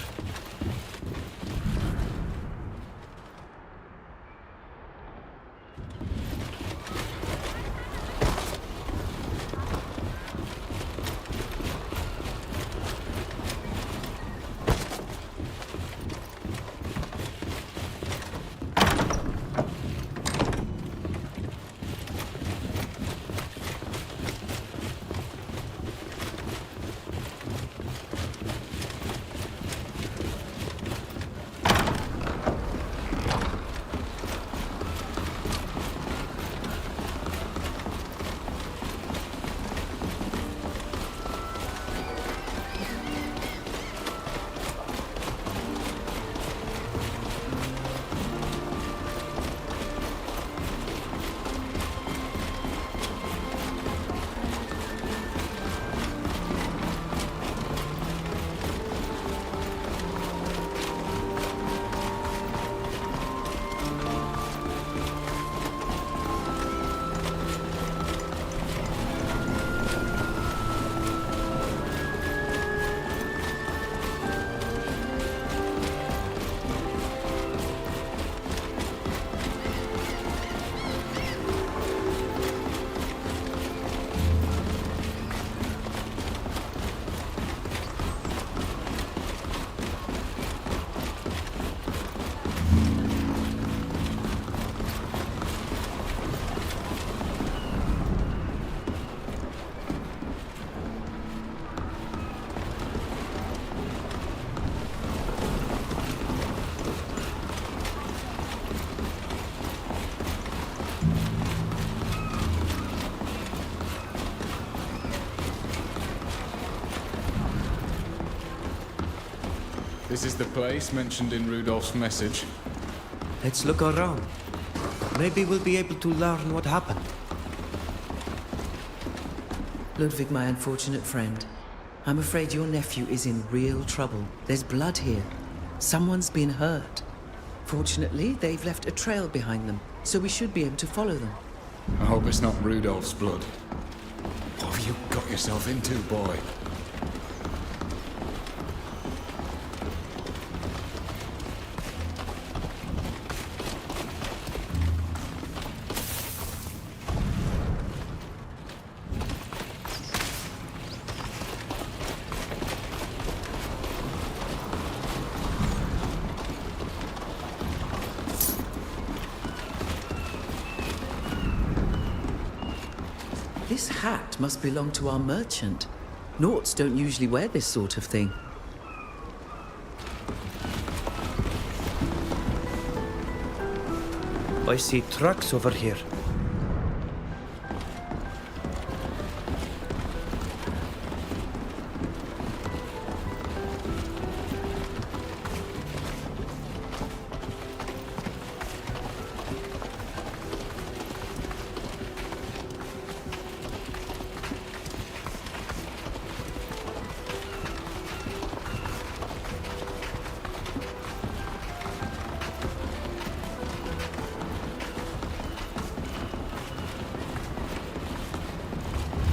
This is the place mentioned in Rudolph's message. Let's look around. Maybe we'll be able to learn what happened. Ludwig, my unfortunate friend, I'm afraid your nephew is in real trouble. There's blood here. Someone's been hurt. Fortunately, they've left a trail behind them, so we should be able to follow them. I hope it's not Rudolph's blood. What have you got yourself into, boy? This hat must belong to our merchant. Nauts don't usually wear this sort of thing. I see trucks over here.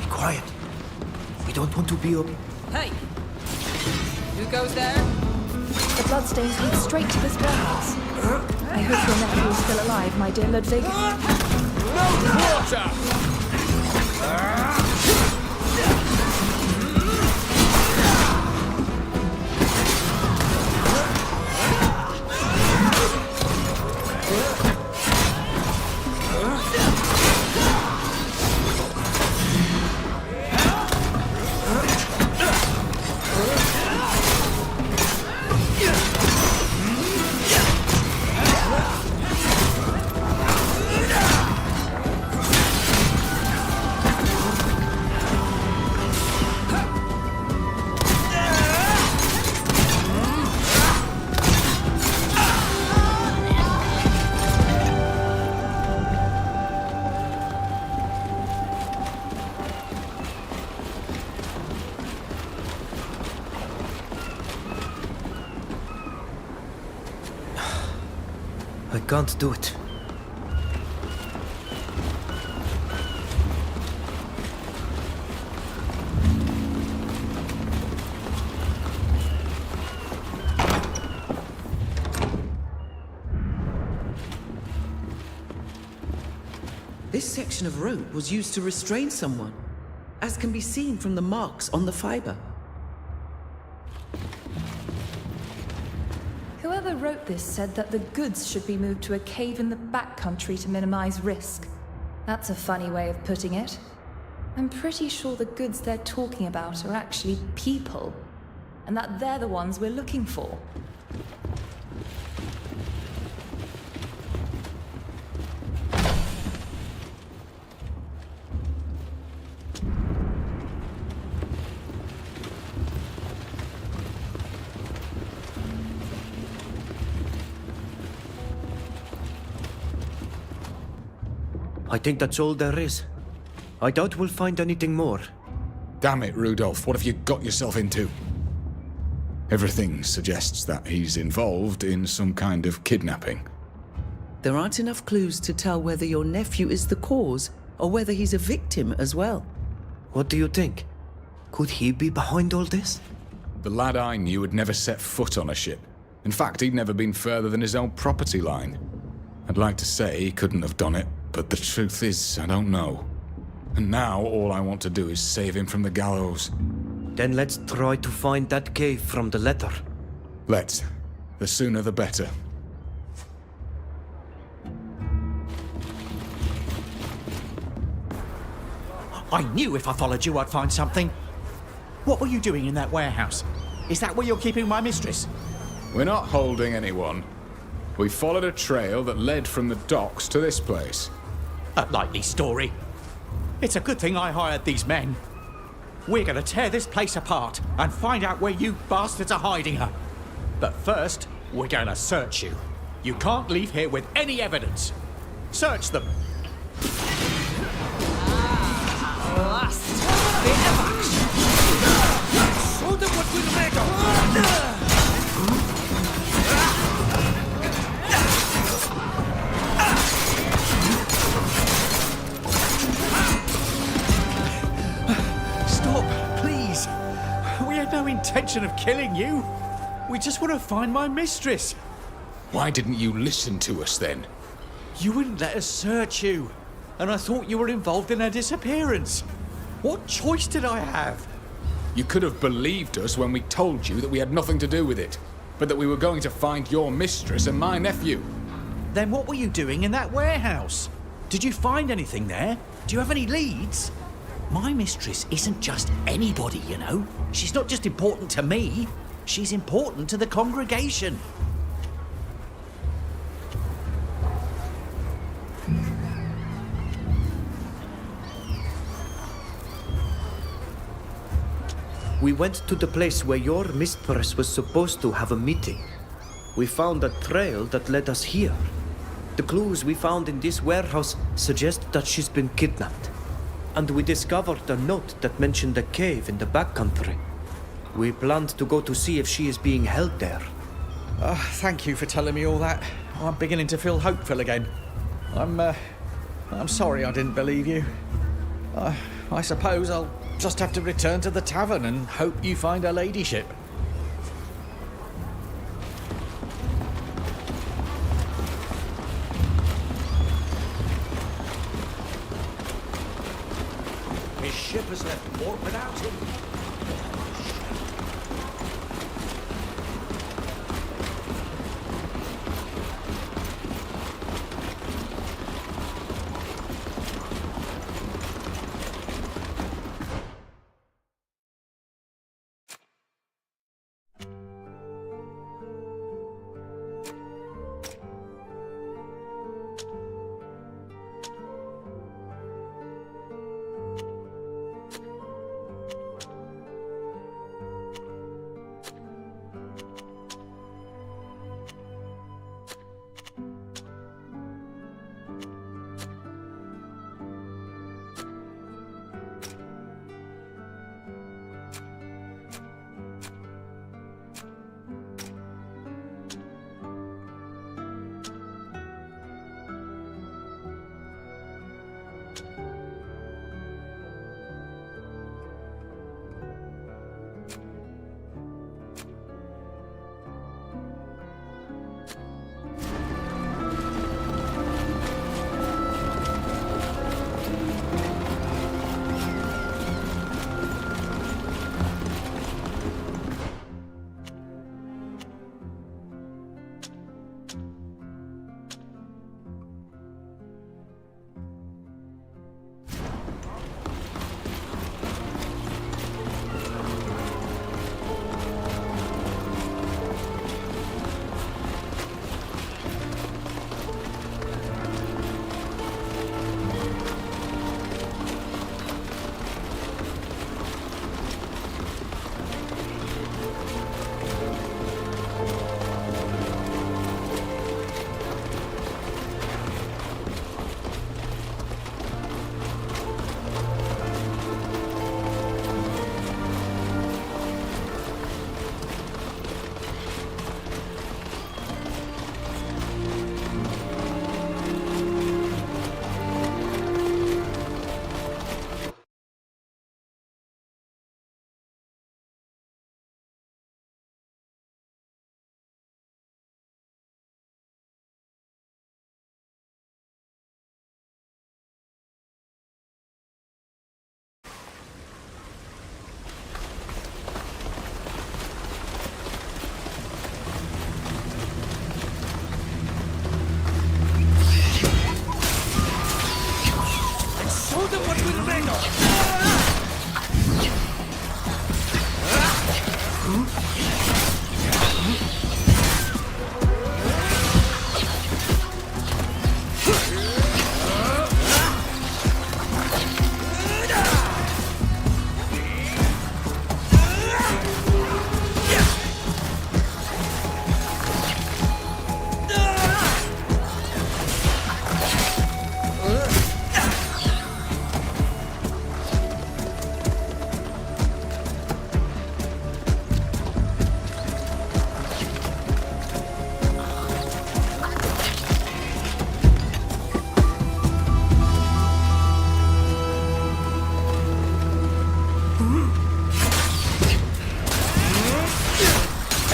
Quiet. We don't want to be up. Hey! Who goes there? The bloodstains lead straight to this warehouse. I hope your nephew is still alive, my dear Ludwig. I can't do it. This section of rope was used to restrain someone, as can be seen from the marks on the fiber. Whoever wrote this said that the goods should be moved to a cave in the backcountry to minimize risk. That's a funny way of putting it. I'm pretty sure the goods they're talking about are actually people, and that they're the ones we're looking for. I think that's all there is. I doubt we'll find anything more. Damn it, Rudolph, what have you got yourself into? Everything suggests that he's involved in some kind of kidnapping. There aren't enough clues to tell whether your nephew is the cause or whether he's a victim as well. What do you think? Could he be behind all this? The lad I knew had never set foot on a ship. In fact, he'd never been further than his own property line. I'd like to say he couldn't have done it, but the truth is, I don't know. And now all I want to do is save him from the gallows. Then let's try to find that cave from the letter. Let's. The sooner the better. I knew if I followed you I'd find something. What were you doing in that warehouse? Is that where you're keeping my mistress? We're not holding anyone. We followed a trail that led from the docks to this place. A likely story. It's a good thing I hired these men. We're gonna tear this place apart and find out where you bastards are hiding her. But first, we're gonna search you. You can't leave here with any evidence. Search them. Last bit of action. Show them what we're made of. Stop, please. We had no intention of killing you. We just want to find my mistress. Why didn't you listen to us then? You wouldn't let us search you. And I thought you were involved in her disappearance. What choice did I have? You could have believed us when we told you that we had nothing to do with it, but that we were going to find your mistress and my nephew. Then what were you doing in that warehouse? Did you find anything there? Do you have any leads? My mistress isn't just anybody, you know. She's not just important to me. She's important to the congregation. We went to the place where your mistress was supposed to have a meeting. We found a trail that led us here. The clues we found in this warehouse suggest that she's been kidnapped. And we discovered a note that mentioned a cave in the backcountry. We planned to go to see if she is being held there. Thank you for telling me all that. I'm beginning to feel hopeful again. I'm sorry I didn't believe you. I suppose I'll just have to return to the tavern and hope you find her ladyship. His ship has left port without him.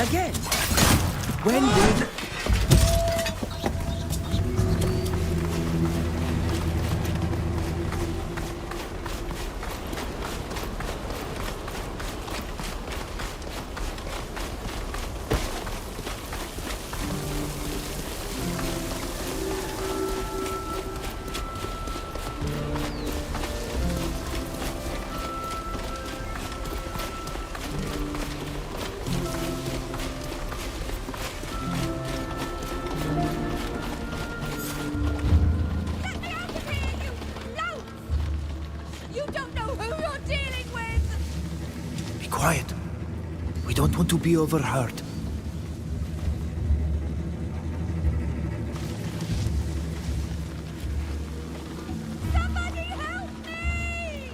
Again? When did... Quiet. We don't want to be overheard. Somebody help me!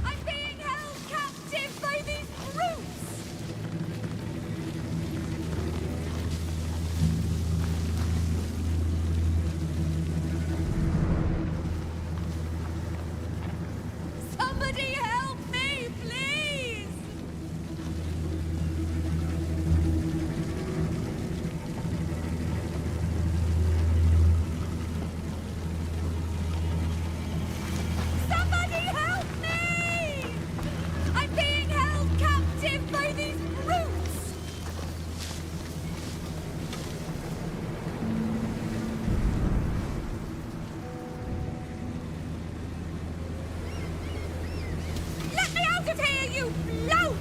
I'm being held captive by these brutes! Somebody help me, please! Somebody help me! I'm being held captive by these brutes! Let me out of here, you loads!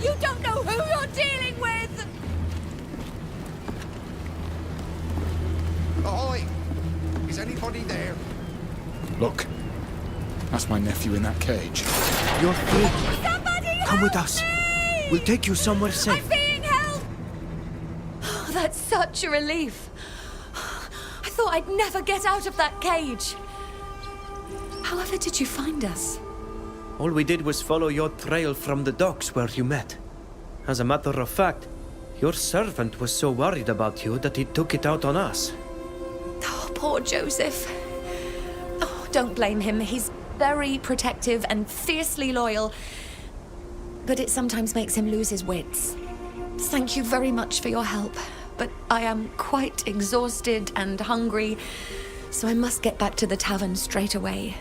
You don't know who you're dealing with! Ahoy! Is anybody there? Look. That's my nephew in that cage. You're free. Come with us. We'll take you somewhere safe. I'm being held! Oh, that's such a relief. I thought I'd never get out of that cage. However did you find us? All we did was follow your trail from the docks where you met. As a matter of fact, your servant was so worried about you that he took it out on us. Oh, poor Joseph. Oh, don't blame him. He's very protective and fiercely loyal. But it sometimes makes him lose his wits. Thank you very much for your help. But I am quite exhausted and hungry, so I must get back to the tavern straight away.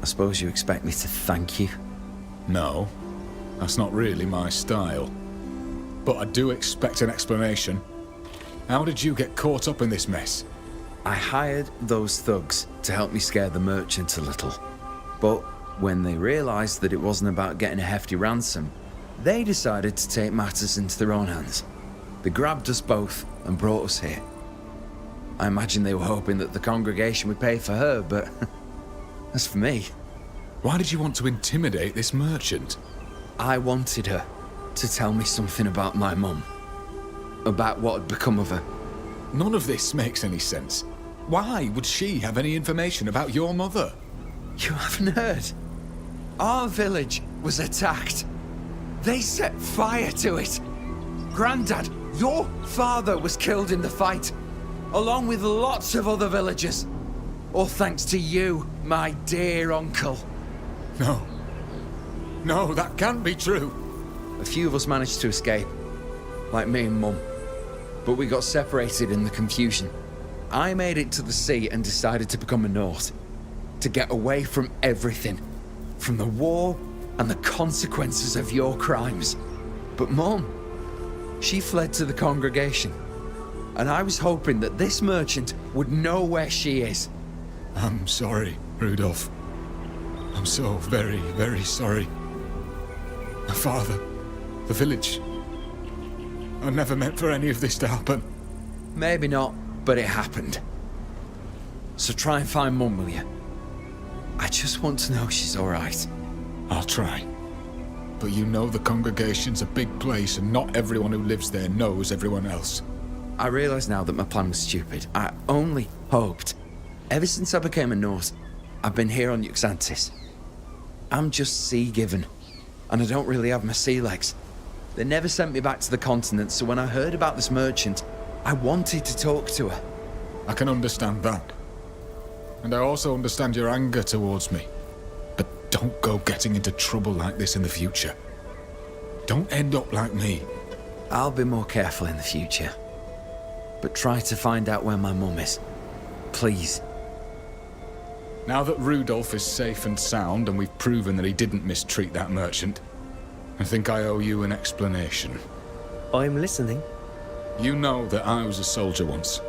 I suppose you expect me to thank you? No, that's not really my style. But I do expect an explanation. How did you get caught up in this mess? I hired those thugs to help me scare the merchant a little. But when they realized that it wasn't about getting a hefty ransom, they decided to take matters into their own hands. They grabbed us both and brought us here. I imagine they were hoping that the congregation would pay for her, but as for me... Why did you want to intimidate this merchant? I wanted her to tell me something about my mum. About what had become of her. None of this makes any sense. Why would she have any information about your mother? You haven't heard? Our village was attacked. They set fire to it. Grandad, your father was killed in the fight, along with lots of other villagers. All thanks to you, my dear uncle. No. No, that can't be true. A few of us managed to escape, like me and Mum. But we got separated in the confusion. I made it to the sea and decided to become a Norse. To get away from everything. From the war and the consequences of your crimes. But Mum, she fled to the congregation. And I was hoping that this merchant would know where she is. I'm sorry, Rudolph. I'm so very, very sorry. My father, the village. I never meant for any of this to happen. Maybe not, but it happened. So try and find Mum, will you? I just want to know she's all right. I'll try. But you know the congregation's a big place and not everyone who lives there knows everyone else. I realise now that my plan was stupid. I only hoped. Ever since I became a Norse, I've been here on Yuxantis. I'm just sea-given, and I don't really have my sea legs. They never sent me back to the continent, so when I heard about this merchant, I wanted to talk to her. I can understand that. And I also understand your anger towards me. But don't go getting into trouble like this in the future. Don't end up like me. I'll be more careful in the future. But try to find out where my mum is. Please. Now that Rudolph is safe and sound, and we've proven that he didn't mistreat that merchant, I think I owe you an explanation. I'm listening. You know that I was a soldier once.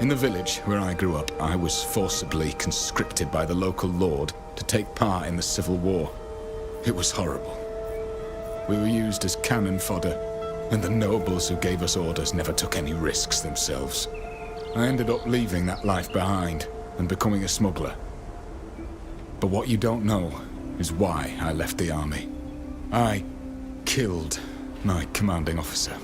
In the village where I grew up, I was forcibly conscripted by the local lord to take part in the Civil War. It was horrible. We were used as cannon fodder, and the nobles who gave us orders never took any risks themselves. I ended up leaving that life behind and becoming a smuggler. But what you don't know is why I left the army. I killed my commanding officer.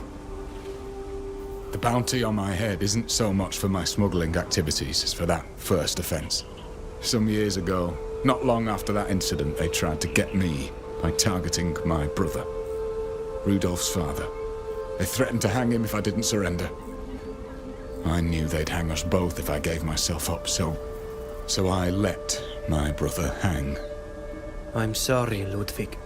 The bounty on my head isn't so much for my smuggling activities as for that first offense. Some years ago, not long after that incident, they tried to get me by targeting my brother, Rudolph's father. They threatened to hang him if I didn't surrender. I knew they'd hang us both if I gave myself up, so I let my brother hang. I'm sorry, Ludwig.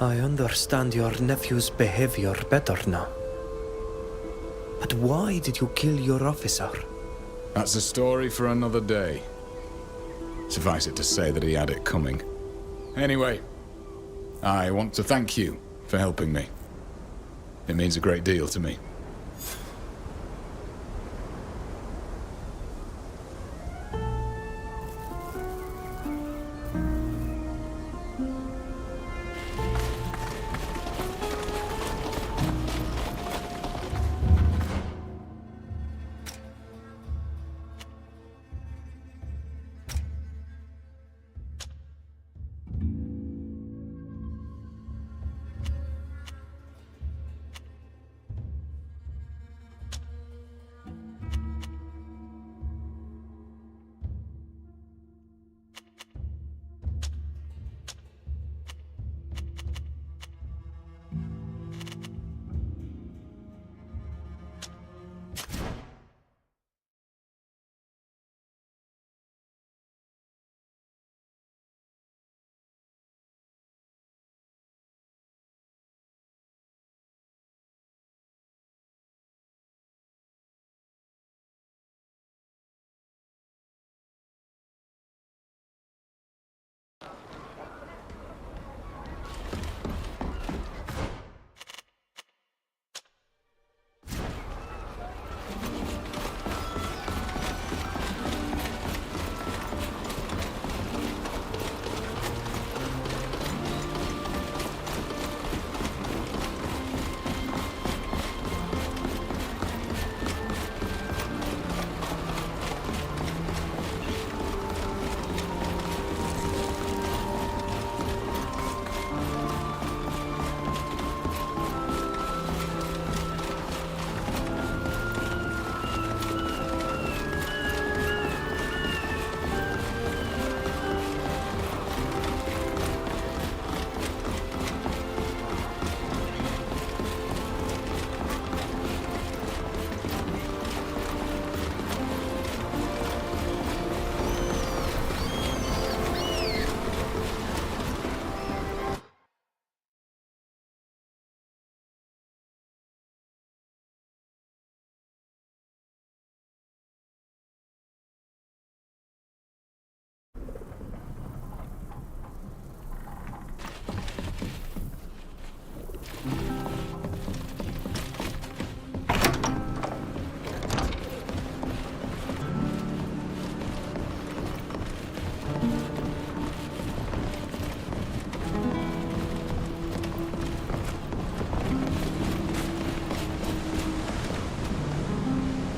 I understand your nephew's behavior better now. But why did you kill your officer? That's a story for another day. Suffice it to say that he had it coming. Anyway, I want to thank you for helping me. It means a great deal to me.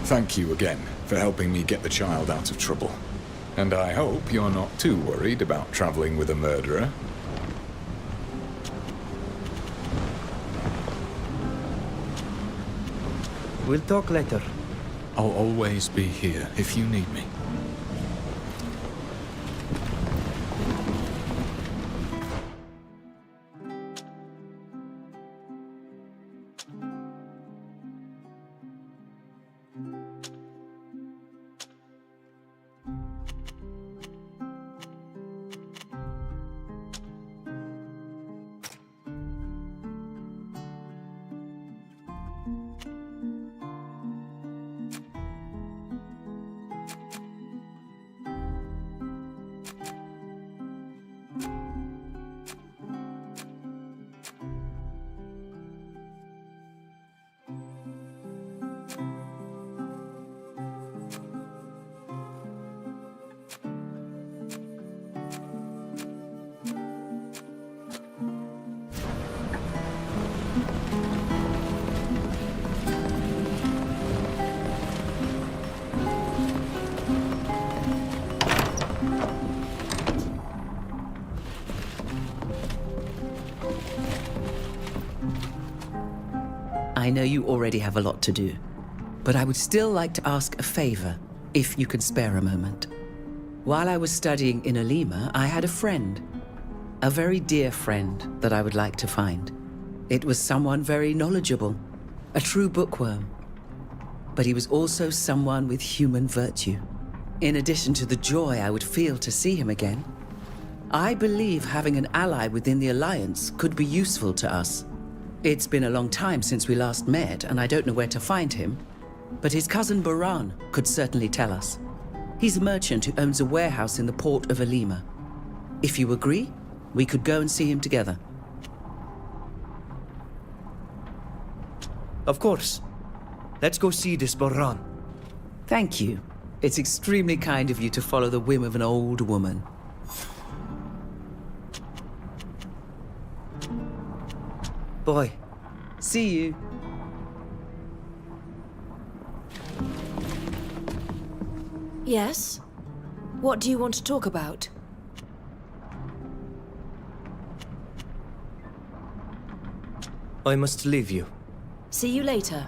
Thank you again for helping me get the child out of trouble. And I hope you're not too worried about traveling with a murderer. We'll talk later. I'll always be here if you need me. I know you already have a lot to do, but I would still like to ask a favor, if you can spare a moment. While I was studying in Alima, I had a friend, a very dear friend that I would like to find. It was someone very knowledgeable, a true bookworm, but he was also someone with human virtue. In addition to the joy I would feel to see him again, I believe having an ally within the Alliance could be useful to us. It's been a long time since we last met, and I don't know where to find him, but his cousin Baran could certainly tell us. He's a merchant who owns a warehouse in the port of Alima. If you agree, we could go and see him together. Of course. Let's go see this Baran. Thank you. It's extremely kind of you to follow the whim of an old woman. Boy. See you. Yes? What do you want to talk about? I must leave you. See you later.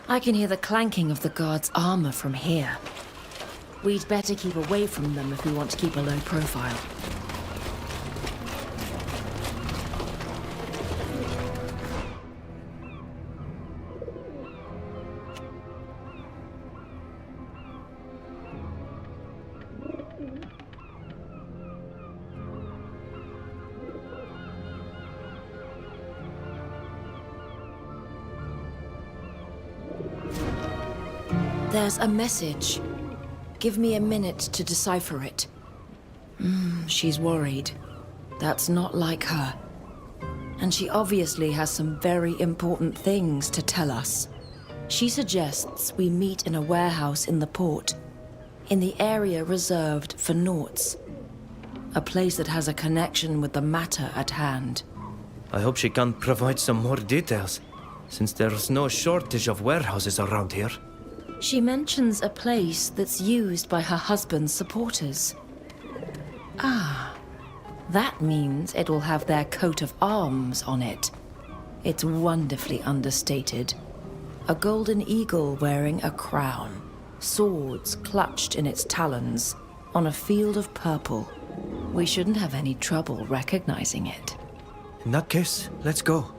I can hear the clanking of the guards' armor from here. We'd better keep away from them if we want to keep a low profile. There's a message. Give me a minute to decipher it. She's worried. That's not like her. And she obviously has some very important things to tell us. She suggests we meet in a warehouse in the port, in the area reserved for Naughts. A place that has a connection with the matter at hand. I hope she can provide some more details, since there's no shortage of warehouses around here. She mentions a place that's used by her husband's supporters. Ah, that means it will have their coat of arms on it. It's wonderfully understated. A golden eagle wearing a crown, swords clutched in its talons, on a field of purple. We shouldn't have any trouble recognizing it. In that case, let's go.